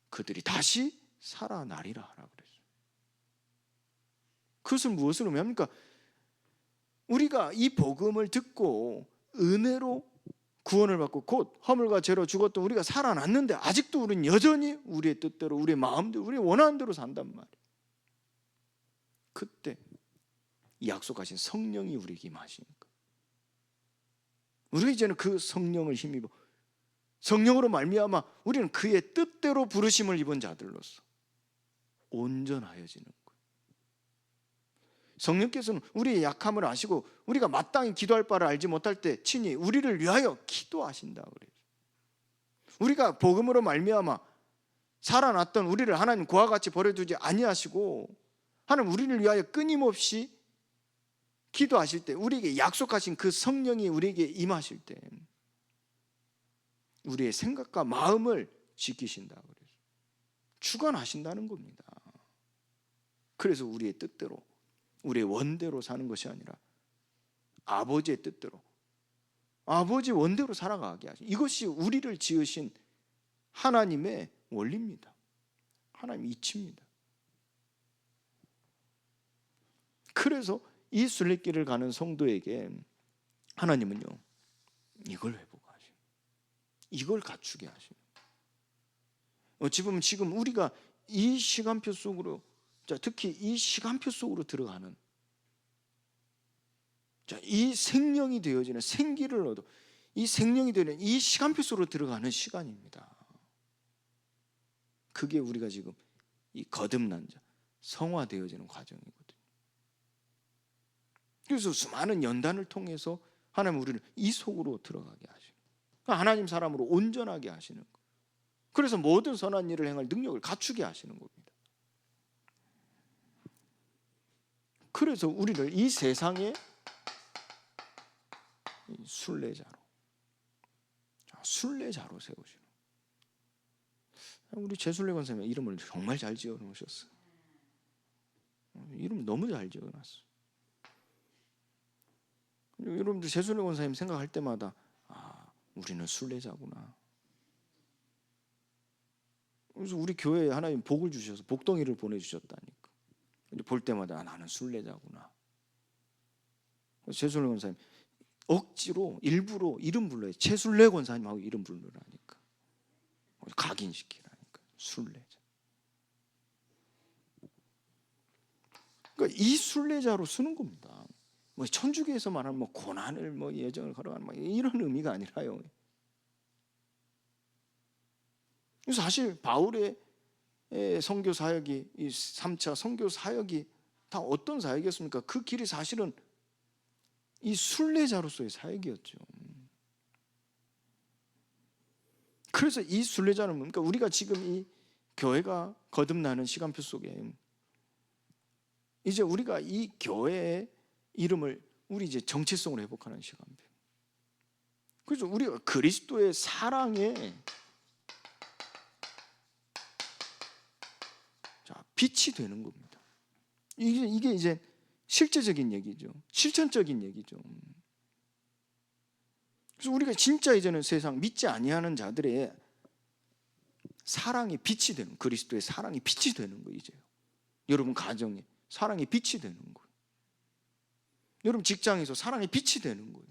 그들이 다시 살아나리라 하라 그랬어요. 그것을 무엇을 의미합니까? 우리가 이 복음을 듣고 은혜로 구원을 받고 곧 허물과 죄로 죽었던 우리가 살아났는데 아직도 우리는 여전히 우리의 뜻대로 우리의 마음대로 우리의 원하는 대로 산단 말이에요. 그때 약속하신 성령이 우리에게 임하시니까 우리가 이제는 그 성령을 힘입어 성령으로 말미암아 우리는 그의 뜻대로 부르심을 입은 자들로서 온전하여지는 거예요. 성령께서는 우리의 약함을 아시고 우리가 마땅히 기도할 바를 알지 못할 때 친히 우리를 위하여 기도하신다 그래요. 우리가 복음으로 말미암아 살아났던 우리를 하나님 그와 같이 버려두지 아니하시고 하나님 우리를 위하여 끊임없이 기도하실 때 우리에게 약속하신 그 성령이 우리에게 임하실 때 우리의 생각과 마음을 지키신다 그래요. 주관하신다는 겁니다. 그래서 우리의 뜻대로 우리의 원대로 사는 것이 아니라 아버지의 뜻대로 아버지 원대로 살아가게 하신 이것이 우리를 지으신 하나님의 원리입니다. 하나님의 이치입니다. 그래서 이 순례길을 가는 성도에게 하나님은요 이걸 회복하시고 이걸 갖추게 하시고 어찌 보면 지금 우리가 이 시간표 속으로 특히 이 시간표 속으로 들어가는 이 생명이 되어지는 생기를 얻어 이 생명이 되는 이 시간표 속으로 들어가는 시간입니다. 그게 우리가 지금 이 거듭난 자 성화되어지는 과정이거든요. 그래서 수많은 연단을 통해서 하나님 우리를 이 속으로 들어가게 하시고 하나님 사람으로 온전하게 하시는 것. 그래서 모든 선한 일을 행할 능력을 갖추게 하시는 겁니다. 그래서 우리를 이 세상의 순례자로 세우시는. 우리 제순례 권사님 이름을 정말 잘 지어 놓으셨어요. 이름 너무 잘 지어 놨어요. 여러분들 제순례 권사님 생각할 때마다 우리는 순례자구나. 그래서 우리 교회에 하나님 복을 주셔서 복덩이를 보내주셨다니까. 볼 때마다 나는 순례자구나. 최순례 권사님 억지로 일부러 이름 불러요. 최순례 권사님하고 이름 부르라니까. 각인시키라니까. 순례자. 그러니까 이 순례자로 쓰는 겁니다. 뭐 천주교에서 말하는 뭐 고난을 뭐 예정을 걸어가는 뭐 이런 의미가 아니라요. 그래서 사실 바울의 선교 사역이 이 3차 선교 사역이 다 어떤 사역이었습니까? 그 길이 사실은 이 순례자로서의 사역이었죠. 그래서 이 순례자는 뭡니까? 우리가 지금 이 교회가 거듭나는 시간표 속에 이제 우리가 이 교회의 이름을 우리 이제 정체성으로 회복하는 시간표. 그래서 우리가 그리스도의 사랑에 빛이 되는 겁니다. 이게 이제 실제적인 얘기죠. 실천적인 얘기죠. 그래서 우리가 진짜 이제는 세상 믿지 아니하는 자들의 사랑이 빛이 되는, 그리스도의 사랑이 빛이 되는 거예요. 이제요. 여러분 가정에 사랑이 빛이 되는 거예요. 여러분 직장에서 사랑이 빛이 되는 거예요.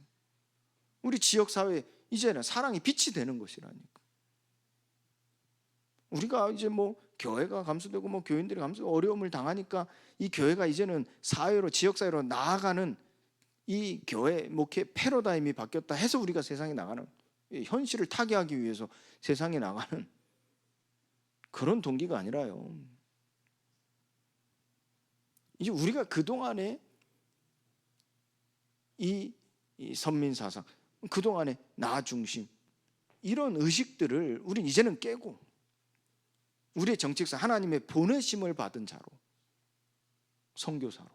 우리 지역사회에 이제는 사랑이 빛이 되는 것이라니까. 우리가 이제 뭐 교회가 감소되고 뭐 교인들이 감소되고 어려움을 당하니까 이 교회가 이제는 사회로 지역사회로 나아가는 이 교회 목회 패러다임이 바뀌었다 해서 우리가 세상에 나가는 현실을 타개하기 위해서 세상에 나가는 그런 동기가 아니라요. 이제 우리가 그동안에 이 선민사상 그동안에 나 중심 이런 의식들을 우린 이제는 깨고 우리의 정체성 하나님의 보내심을 받은 자로 선교사로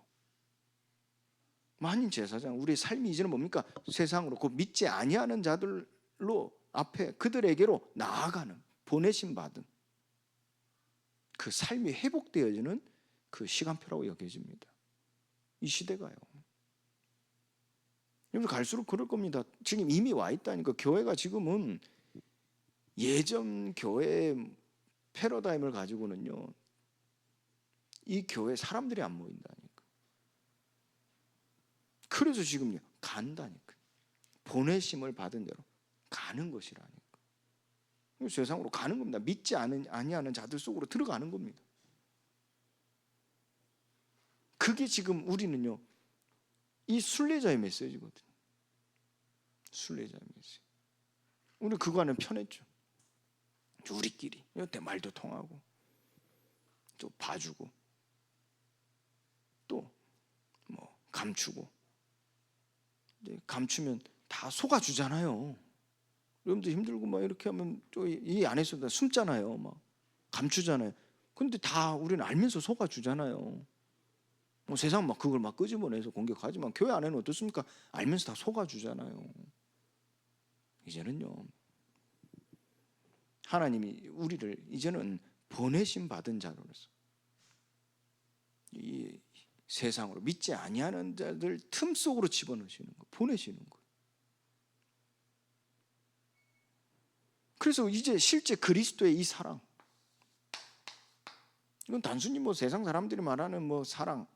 만인 제사장 우리의 삶이 이제는 뭡니까? 세상으로 그 믿지 아니하는 자들로 앞에 그들에게로 나아가는 보내심 받은 그 삶이 회복되어지는 그 시간표라고 여겨집니다. 이 시대가요. 여러분 갈수록 그럴 겁니다. 지금 이미 와 있다니까. 교회가 지금은 예전 교회 패러다임을 가지고는요, 이 교회 사람들이 안 모인다니까. 그래서 지금요 간다니까. 보내심을 받은 대로 가는 것이라니까. 세상으로 가는 겁니다. 믿지 아니하는 자들 속으로 들어가는 겁니다. 그게 지금 우리는요, 이 순례자의 메시지거든요. 순례자의 메시지. 우리 그거는 편했죠. 우리끼리 내 말도 통하고 또 봐주고 또 뭐 감추고, 이제 감추면 다 속아주잖아요. 여러분들 힘들고 막 이렇게 하면 또 이 안에서 다 숨잖아요. 막 감추잖아요. 근데 다 우리는 알면서 속아주잖아요. 뭐 세상 막 그걸 막 끄집어내서 공격하지만 교회 안에는 어떻습니까? 알면서 다 속아주잖아요. 이제는요, 하나님이 우리를 이제는 보내심 받은 자로서 이 세상으로 믿지 아니하는 자들 틈 속으로 집어넣으시는 거, 보내시는 거예요. 그래서 이제 실제 그리스도의 이 사랑, 이건 단순히 뭐 세상 사람들이 말하는 뭐 사랑,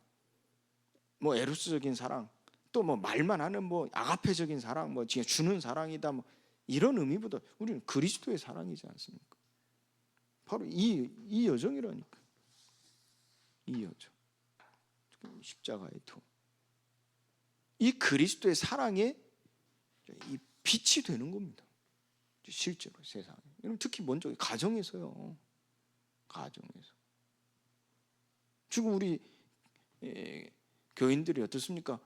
뭐 에로스적인 사랑, 또 뭐 말만 하는 뭐 아가페적인 사랑, 뭐 주는 사랑이다, 뭐 이런 의미보다 우리는 그리스도의 사랑이지 않습니까? 바로 이 여정이라니까. 이 여정, 십자가의 도, 이 그리스도의 사랑에 이 빛이 되는 겁니다. 실제로 세상에. 특히 먼저 가정에서요. 가정에서. 지금 우리 교인들이 어떻습니까?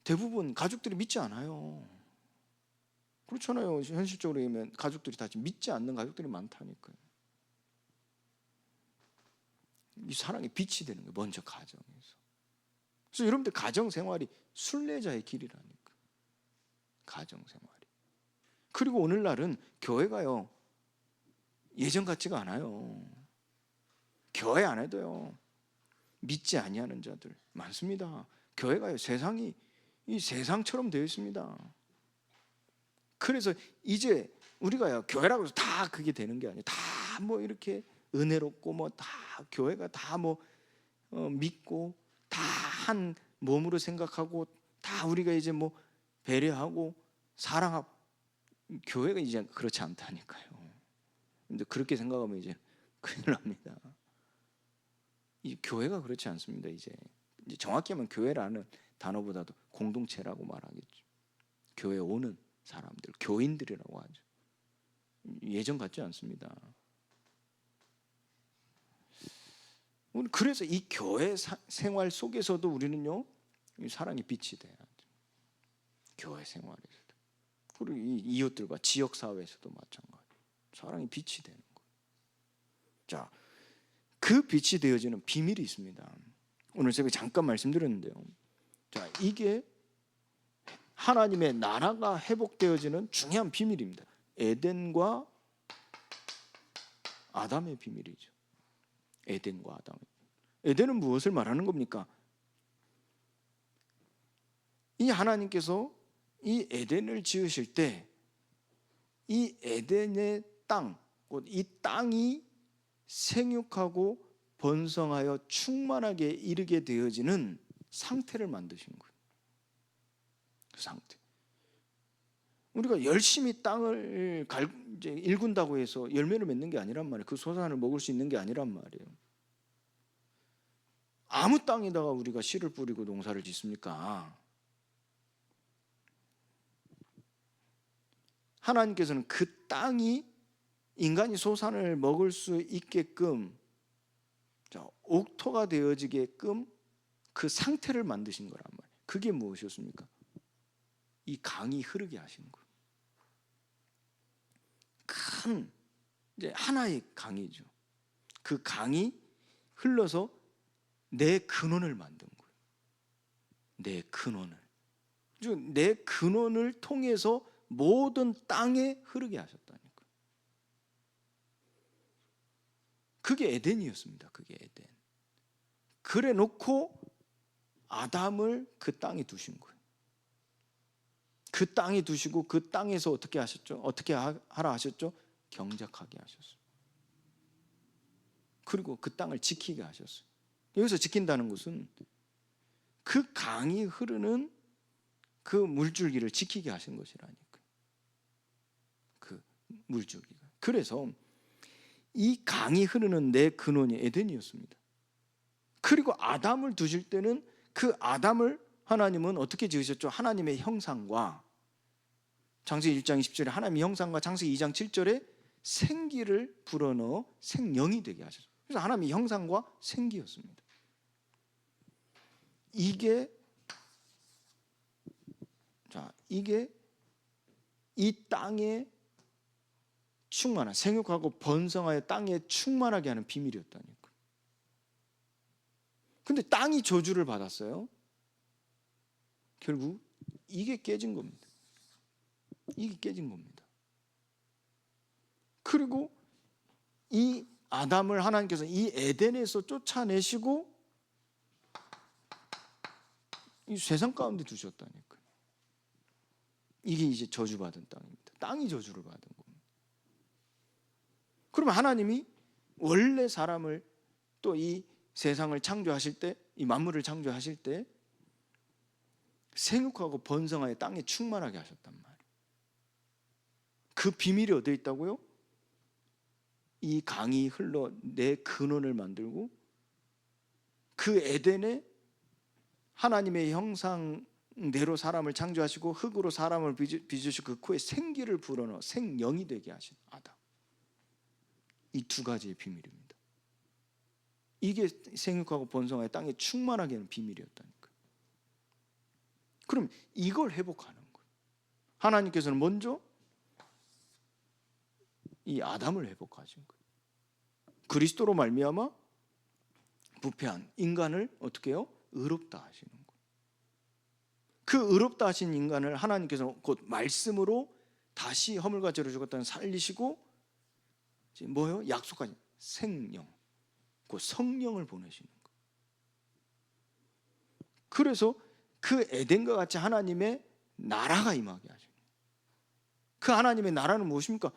대부분 가족들이 믿지 않아요. 그렇잖아요. 현실적으로 보면 가족들이 다 믿지 않는 가족들이 많다니까요. 이 사랑의 빛이 되는 거예요. 먼저 가정에서. 그래서 여러분들 가정 생활이 순례자의 길이라니까. 가정 생활이. 그리고 오늘날은 교회가요, 예전 같지가 않아요. 교회 안에도요, 믿지 아니하는 자들 많습니다. 교회가요, 세상이 이 세상처럼 되어 있습니다. 그래서 이제 우리가요, 교회라고 해서 다 그게 되는 게 아니에요. 다 뭐 이렇게 은혜롭고 뭐 다 교회가 다 뭐 믿고 다 한 몸으로 생각하고 다 우리가 이제 뭐 배려하고 사랑하고, 교회가 이제 그렇지 않다니까요. 근데 그렇게 생각하면 이제 큰일 납니다. 이 교회가 그렇지 않습니다. 이제 정확히 하면 교회라는 단어보다도 공동체라고 말하겠죠. 교회 오는 사람들, 교인들이라고 하죠. 예전 같지 않습니다. 그래서 이 교회 생활 속에서도 우리는요, 사랑의 빛이 돼야죠. 교회 생활에서도. 그리고 이 이웃들과 지역 사회에서도 마찬가지. 사랑이 빛이 되는 거예요. 자, 그 빛이 되어지는 비밀이 있습니다. 오늘 제가 잠깐 말씀드렸는데요. 자, 이게 하나님의 나라가 회복되어지는 중요한 비밀입니다. 에덴과 아담의 비밀이죠. 에덴과 아담. 에덴은 무엇을 말하는 겁니까? 이 하나님께서 이 에덴을 지으실 때 이 에덴의 땅, 곧 이 땅이 생육하고 번성하여 충만하게 이르게 되어지는 상태를 만드신 거예요. 그 상태. 우리가 열심히 땅을 이제 일군다고 해서 열매를 맺는 게 아니란 말이에요. 그 소산을 먹을 수 있는 게 아니란 말이에요. 아무 땅에다가 우리가 씨를 뿌리고 농사를 짓습니까? 하나님께서는 그 땅이 인간이 소산을 먹을 수 있게끔 옥토가 되어지게끔 그 상태를 만드신 거란 말이에요. 그게 무엇이었습니까? 이 강이 흐르게 하신 거예요. 큰 이제 하나의 강이죠. 그 강이 흘러서 내 근원을 만든 거예요. 내 근원을. 내 근원을 통해서 모든 땅에 흐르게 하셨다니까. 그게 에덴이었습니다. 그게 에덴. 그래 놓고 아담을 그 땅에 두신 거예요. 그 땅에 두시고 그 땅에서 어떻게 하셨죠? 어떻게 하라 하셨죠? 경작하게 하셨어요. 그리고 그 땅을 지키게 하셨어요. 여기서 지킨다는 것은 그 강이 흐르는 그 물줄기를 지키게 하신 것이라니까요. 그 물줄기가. 그래서 이 강이 흐르는 내 근원이 에덴이었습니다. 그리고 아담을 두실 때는 그 아담을 하나님은 어떻게 지으셨죠? 하나님의 형상과, 창세기 1장 20절에 하나님의 형상과 창세기 2장 7절에 생기를 불어넣어 생명이 되게 하셨어요. 그래서 하나님의 형상과 생기였습니다. 이게 이 땅에 충만한, 생육하고 번성하여 땅에 충만하게 하는 비밀이었다니까요. 근데 땅이 저주를 받았어요. 결국 이게 깨진 겁니다. 이게 깨진 겁니다. 그리고 이 아담을 하나님께서 이 에덴에서 쫓아내시고 이 세상 가운데 두셨다니까요. 이게 이제 저주받은 땅입니다. 땅이 저주를 받은 겁니다. 그러면 하나님이 원래 사람을 또 이 세상을 창조하실 때, 이 만물을 창조하실 때 생육하고 번성하여 땅에 충만하게 하셨단 말이에요. 그 비밀이 어디에 있다고요? 이 강이 흘러 내 근원을 만들고 그 에덴에 하나님의 형상대로 사람을 창조하시고 흙으로 사람을 빚으시고 그 코에 생기를 불어넣어 생명이 되게 하신 아담. 이 두 가지의 비밀입니다. 이게 생육하고 번성하여 땅에 충만하게 하는 비밀이었다니까요. 그럼 이걸 회복하는 거예요. 하나님께서는 먼저 이 아담을 회복하신 거예요. 그리스도로 말미암아 부패한 인간을 어떻게 해요? 의롭다 하시는 거예요. 그 의롭다 하신 인간을 하나님께서 곧 말씀으로 다시 허물과 죄로 죽었다는 살리시고 뭐예요? 약속하신 생명, 그 성령을 보내시는 거예요. 그래서 그 에덴과 같이 하나님의 나라가 임하게 하시는 거예요. 그 하나님의 나라는 무엇입니까?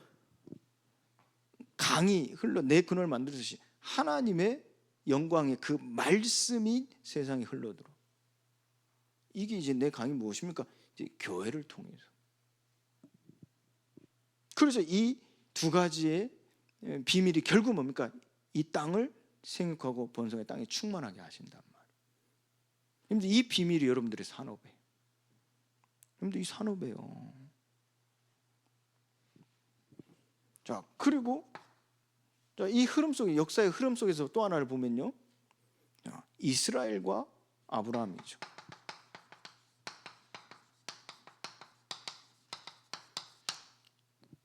강이 흘러 내 근원을 만들듯이 하나님의 영광의 그 말씀이 세상에 흘러들어. 이게 이제 내 강이 무엇입니까? 이제 교회를 통해서. 그래서 이 두 가지의 비밀이 결국 뭡니까? 이 땅을 생육하고 번성의 땅에 충만하게 하신단 말이에요. 이 비밀이 여러분들의 산업이에요. 여러분들 이 산업이에요. 자, 그리고 이 흐름 속에, 역사의 흐름 속에서 또 하나를 보면요, 이스라엘과 아브라함이죠.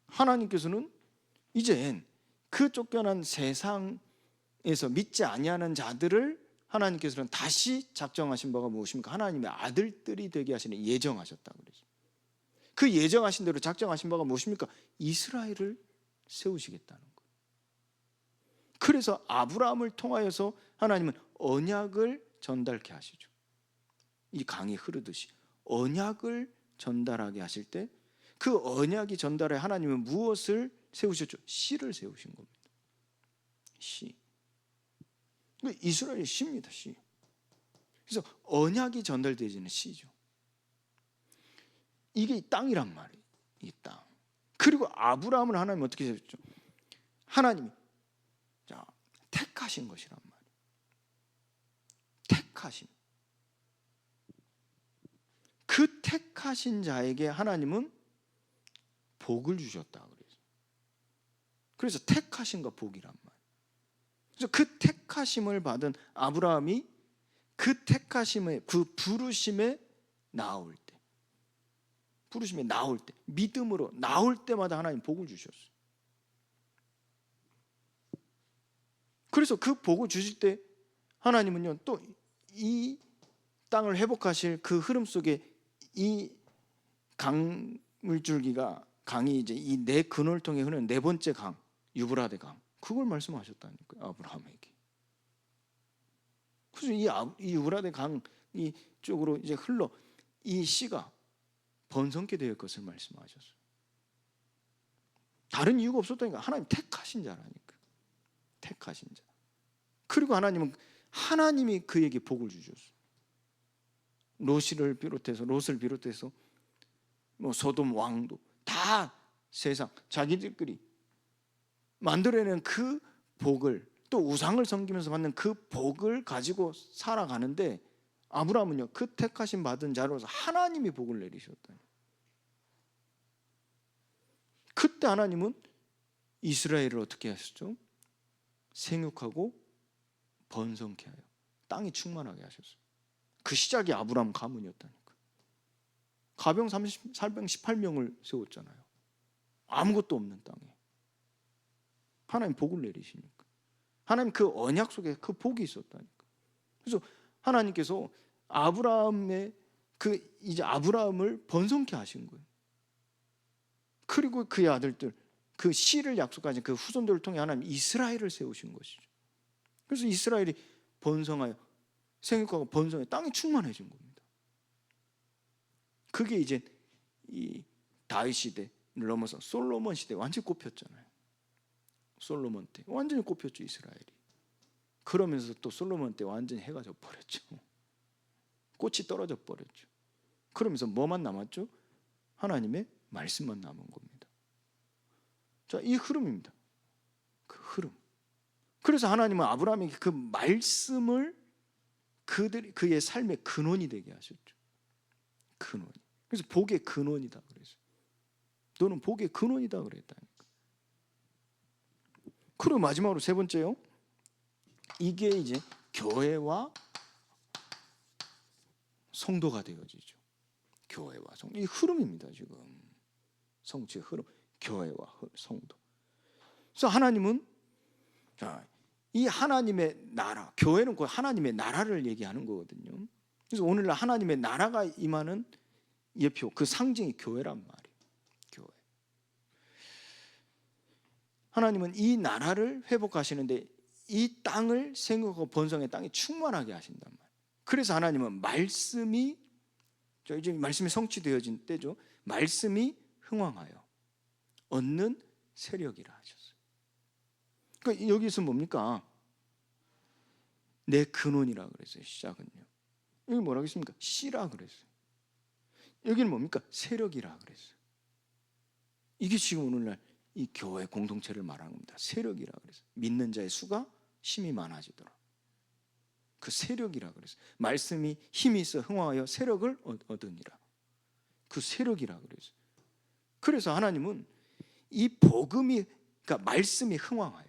하나님께서는 이젠 그 쫓겨난 세상에서 믿지 아니하는 자들을 하나님께서는 다시 작정하신 바가 무엇입니까? 하나님의 아들들이 되게 하시는, 예정하셨다고 그러죠. 그 예정하신 대로 작정하신 바가 무엇입니까? 이스라엘을 세우시겠다는 거예요. 그래서 아브라함을 통하여서 하나님은 언약을 전달케 하시죠. 이 강이 흐르듯이 언약을 전달하게 하실 때 그 언약이 전달해 하나님은 무엇을 세우셨죠? 씨를 세우신 겁니다. 씨. 이스라엘이 씨입니다. 씨. 그래서 언약이 전달되어지는 씨죠. 이게 이 땅이란 말이에요. 이 땅. 그리고 아브라함을 하나님 어떻게 세우셨죠? 하나님이 택하신 것이란 말이에요. 택하심. 그 택하신 자에게 하나님은 복을 주셨다 그래요. 그래서 택하심과 복이란 말이에요. 그래서 그 택하심을 받은 아브라함이 그 택하심의 그 부르심에 나올 때, 부르심에 나올 때, 믿음으로 나올 때마다 하나님 복을 주셨어요. 그래서 그 복을 주실 때 하나님은요, 또 이 땅을 회복하실 그 흐름 속에 이 강물줄기가, 강이 이제 이 내 근원을 통해 흐르는 네 번째 강, 유브라데 강, 그걸 말씀하셨다니까요, 아브라함에게. 그래서 이 유브라데 강이 쪽으로 이제 흘러 이 씨가 번성케 될 것을 말씀하셨어요. 다른 이유가 없었다니까. 하나님 택하신 자라니까. 택하신 자. 그리고 하나님이 그에게 복을 주셨어요. 롯을 비롯해서 뭐 소돔 왕도 다 세상 자기들끼리 만들어내는 그 복을, 또 우상을 섬기면서 받는 그 복을 가지고 살아가는데, 아브라함은요 그 택하심 받은 자로서 하나님이 복을 내리셨다. 그때 하나님은 이스라엘을 어떻게 하셨죠? 생육하고 번성케 하여 땅이 충만하게 하셨어요. 그 시작이 아브라함 가문이었다니까. 가병 418명을 세웠잖아요. 아무것도 없는 땅에 하나님 복을 내리시니까. 하나님 그 언약 속에 그 복이 있었다니까. 그래서 하나님께서 이제 아브라함을 번성케 하신 거예요. 그리고 그의 아들들, 그 씨를 약속하신 그 후손들을 통해 하나님 이스라엘을 세우신 것이죠. 그래서 이스라엘이 번성하여 생육하고 번성해 땅이 충만해진 겁니다. 그게 이제 이 다윗 시대를 넘어서 솔로몬 시대에 완전히 꼽혔잖아요. 솔로몬 때 완전히 꼽혔죠, 이스라엘이. 그러면서 또 솔로몬 때 완전히 해가 져버렸죠. 꽃이 떨어져 버렸죠. 그러면서 뭐만 남았죠? 하나님의 말씀만 남은 겁니다. 자, 이 흐름입니다. 그 흐름. 그래서 하나님은 아브라함에게 그 말씀을 그의 삶의 근원이 되게 하셨죠. 근원이. 그래서 복의 근원이다 그랬어요. 너는 복의 근원이다 그랬다니까. 그리고 마지막으로 세 번째요. 이게 이제 교회와 성도가 되어지죠. 교회와 성도. 이 흐름입니다, 지금. 성취의 흐름. 교회와 성도. 그래서 하나님은, 자, 이 하나님의 나라, 교회는 곧 하나님의 나라를 얘기하는 거거든요. 그래서 오늘날 하나님의 나라가 임하는 예표, 그 상징이 교회란 말이에요. 교회. 하나님은 이 나라를 회복하시는데 이 땅을 생육하고 번성의 땅이 충만하게 하신단 말이에요. 그래서 하나님은 말씀이, 이제 말씀이 성취되어진 때죠. 말씀이 흥왕하여 얻는 세력이라 하셨어요. 그러니까 여기서 뭡니까? 내 근원이라 그랬어요. 시작은요. 여기 뭐라 그랬습니까? 씨라 그랬어요. 여기는 뭡니까? 세력이라 그랬어요. 이게 지금 오늘날 이 교회 공동체를 말하는 겁니다. 세력이라 그랬어요. 믿는 자의 수가 힘이 많아지더라. 그 세력이라 그랬어요. 말씀이 힘이 있어 흥왕하여 세력을 얻으니라. 그 세력이라 그랬어요. 그래서 하나님은 이 복음이, 그러니까 말씀이 흥왕하여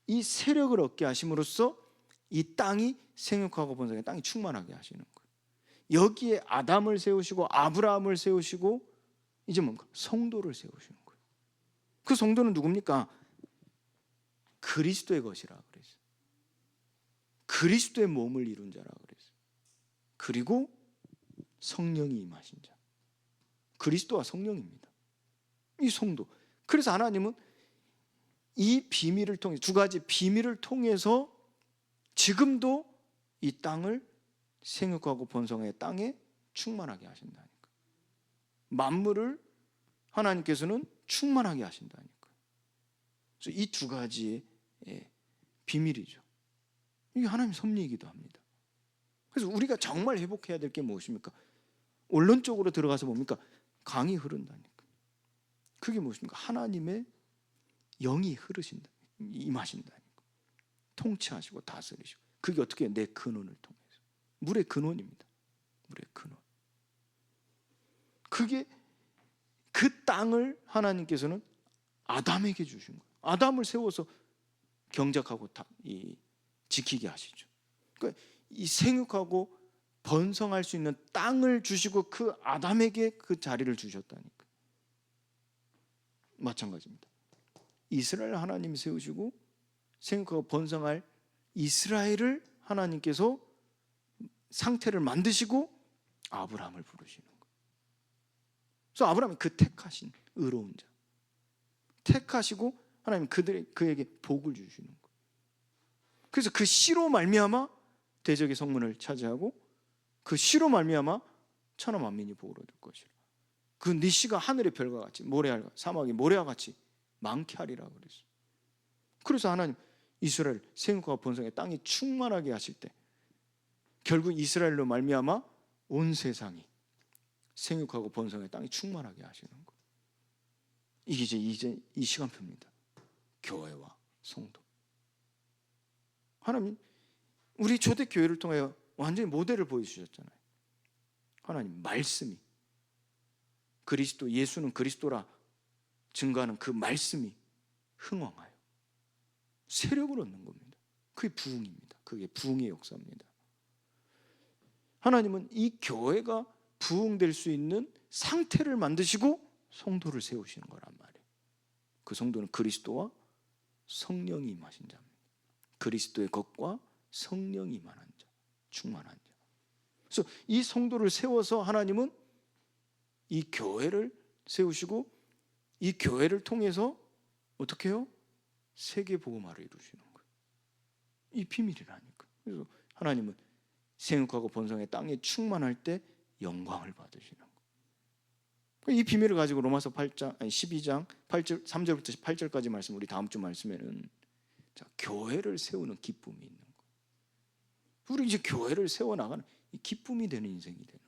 이 세력을 얻게 하심으로써 이 땅이 생육하고 번성해 땅이 충만하게 하시는 거예요. 여기에 아담을 세우시고 아브라함을 세우시고 이제 뭔가 성도를 세우시는 거예요. 그 성도는 누굽니까? 그리스도의 것이라 그랬어요. 그리스도의 몸을 이룬 자라 그랬어요. 그리고 성령이 임하신 자. 그리스도와 성령입니다. 이 성도. 그래서 하나님은 이 비밀을 통해, 두 가지 비밀을 통해서 지금도 이 땅을 생육하고 번성의 땅에 충만하게 하신다니까. 만물을 하나님께서는 충만하게 하신다니까. 그래서 이 두 가지의 비밀이죠. 이게 하나님의 섭리이기도 합니다. 그래서 우리가 정말 회복해야 될 게 무엇입니까? 원론적으로 들어가서 뭡니까? 강이 흐른다니까. 그게 무엇입니까? 하나님의 영이 흐르신다, 임하신다니까. 통치하시고 다스리시고. 그게 어떻게 해요? 내 근원을 통해서. 물의 근원입니다. 물의 근원. 그게 그 땅을 하나님께서는 아담에게 주신 거예요. 아담을 세워서 경작하고 지키게 하시죠. 그러니까 이 생육하고 번성할 수 있는 땅을 주시고 그 아담에게 그 자리를 주셨다니까. 마찬가지입니다. 이스라엘 하나님이 세우시고 생육하고 번성할 이스라엘을 하나님께서 상태를 만드시고 아브라함을 부르시는 거예요. 그래서 아브라함이 그 택하신 의로운 자, 택하시고 하나님 그에게 복을 주시는 거예요. 그래서 그 씨로 말미암아 대적의 성문을 차지하고 그 씨로 말미암아 천하 만민이 복을 얻을 것이라. 그 네 씨가 하늘의 별과 같이 모래알 사막의 모래와 같이 많게 하리라 그랬어요. 그래서 하나님 이스라엘 생육과 번성의 땅이 충만하게 하실 때 결국 이스라엘로 말미암아 온 세상이 생육하고 번성의 땅이 충만하게 하시는 거예요. 이게 이제 이 시간표입니다. 교회와 성도. 하나님 우리 초대교회를 통하여 완전히 모델을 보여주셨잖아요. 하나님 말씀이 그리스도 예수는 그리스도라 증거하는 그 말씀이 흥왕하여 세력을 얻는 겁니다. 그게 부흥입니다. 그게 부흥의 역사입니다. 하나님은 이 교회가 부흥될 수 있는 상태를 만드시고 성도를 세우시는 거란 말이에요. 그 성도는 그리스도와 성령이 임하신 자입니다. 그리스도의 것과 성령이 임한 자, 충만한 자. 그래서 이 성도를 세워서 하나님은 이 교회를 세우시고 이 교회를 통해서 어떻게 해요? 세계 복음화를 이루시는 거예요. 이 비밀이라니까. 그래서 하나님은 생육하고 번성의 땅에 충만할 때 영광을 받으시는 거예요. 이 비밀을 가지고 로마서 8장, 12장 8절, 3절부터 8절까지 말씀, 우리 다음 주 말씀에는 자, 교회를 세우는 기쁨이 있는 거예요. 우리 이제 교회를 세워나가는 이 기쁨이 되는 인생이 되는 거예요.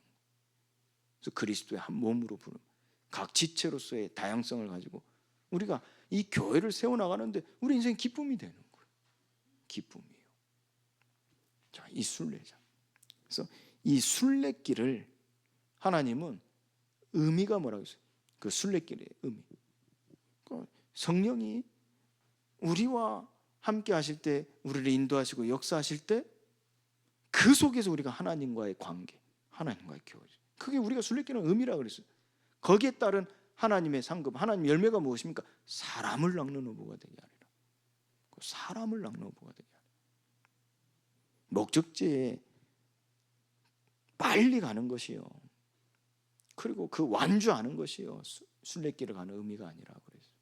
그래서 그리스도의 한 몸으로 부르는 각 지체로서의 다양성을 가지고 우리가 이 교회를 세워나가는데 우리 인생이 기쁨이 되는 거예요. 기쁨이에요. 자, 이 순례자. 그래서 이 순례길을 하나님은 의미가 뭐라고 했어요? 그 순례길의 의미. 성령이 우리와 함께 하실 때, 우리를 인도하시고 역사하실 때 그 속에서 우리가 하나님과의 관계, 하나님과의 교제, 그게 우리가 순례길의 의미라고 그랬어요. 거기에 따른 하나님의 상급, 하나님의 열매가 무엇입니까? 사람을 낚는 어부가 되게 하리라. 사람을 낚는 어부가 되게 하리라. 목적지에 빨리 가는 것이요, 그리고 그 완주하는 것이요, 순례길을 가는 의미가 아니라 그랬어요.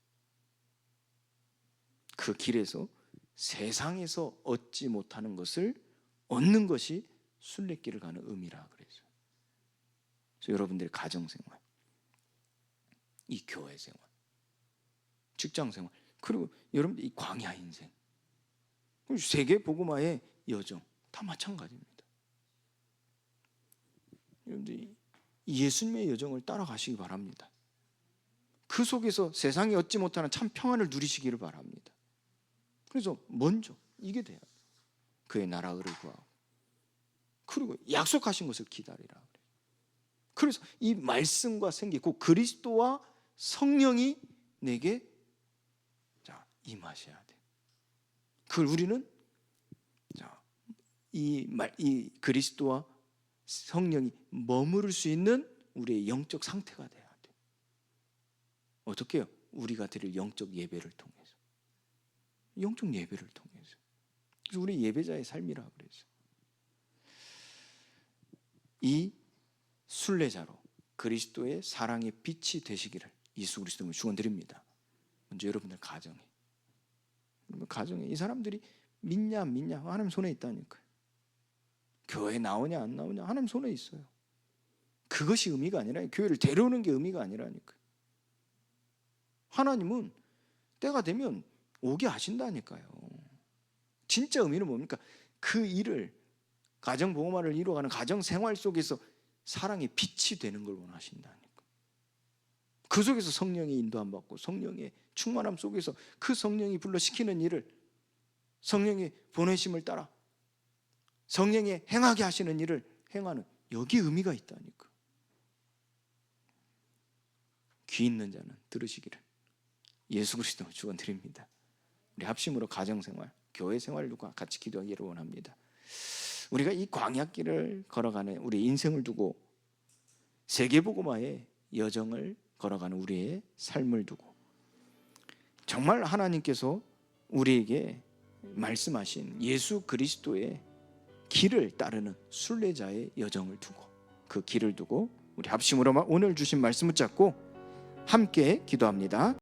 그 길에서 세상에서 얻지 못하는 것을 얻는 것이 순례길을 가는 의미라 그랬어요. 그래서 여러분들의 가정생활, 이 교회생활, 직장생활, 그리고 여러분들 이 광야 인생, 세계 복음화의 여정 다 마찬가지입니다. 여러분들 예수님의 여정을 따라가시기 바랍니다. 그 속에서 세상이 얻지 못하는 참 평안을 누리시기를 바랍니다. 그래서 먼저 이게 돼야 돼요. 그의 나라를 구하고, 그리고 약속하신 것을 기다리라. 그래서 이 말씀과 생기, 그 그리스도와 성령이 내게 임하셔야 돼. 그걸 우리는 이 그리스도와 성령이 머무를 수 있는 우리의 영적 상태가 돼야 돼. 어떻게 해요? 우리가 드릴 영적 예배를 통해서, 영적 예배를 통해서. 그래서 우리 예배자의 삶이라 그랬어요. 이 순례자로 그리스도의 사랑의 빛이 되시기를 예수 그리스도를 축원드립니다. 먼저 여러분들 가정에 이 사람들이 믿냐 안 믿냐 하나님 손에 있다니까요. 교회 나오냐 안 나오냐 하나님 손에 있어요. 그것이 의미가 아니라, 교회를 데려오는 게 의미가 아니라니까요. 하나님은 때가 되면 오게 하신다니까요. 진짜 의미는 뭡니까? 그 일을, 가정복음화를 이루어가는 가정생활 속에서 사랑의 빛이 되는 걸 원하신다니까. 그 속에서 성령의 인도함 받고 성령의 충만함 속에서 그 성령이 불러시키는 일을, 성령의 보내심을 따라 성령의 행하게 하시는 일을 행하는, 여기에 의미가 있다니까. 귀 있는 자는 들으시기를 예수 그리스도 축원드립니다. 우리 합심으로 가정생활, 교회생활과 같이 기도하기를 원합니다. 우리가 이 광야길을 걸어가는 우리 인생을 두고, 세계복음화의 여정을 걸어가는 우리의 삶을 두고, 정말 하나님께서 우리에게 말씀하신 예수 그리스도의 길을 따르는 순례자의 여정을 두고, 그 길을 두고 우리 합심으로 오늘 주신 말씀 붙잡고 함께 기도합니다.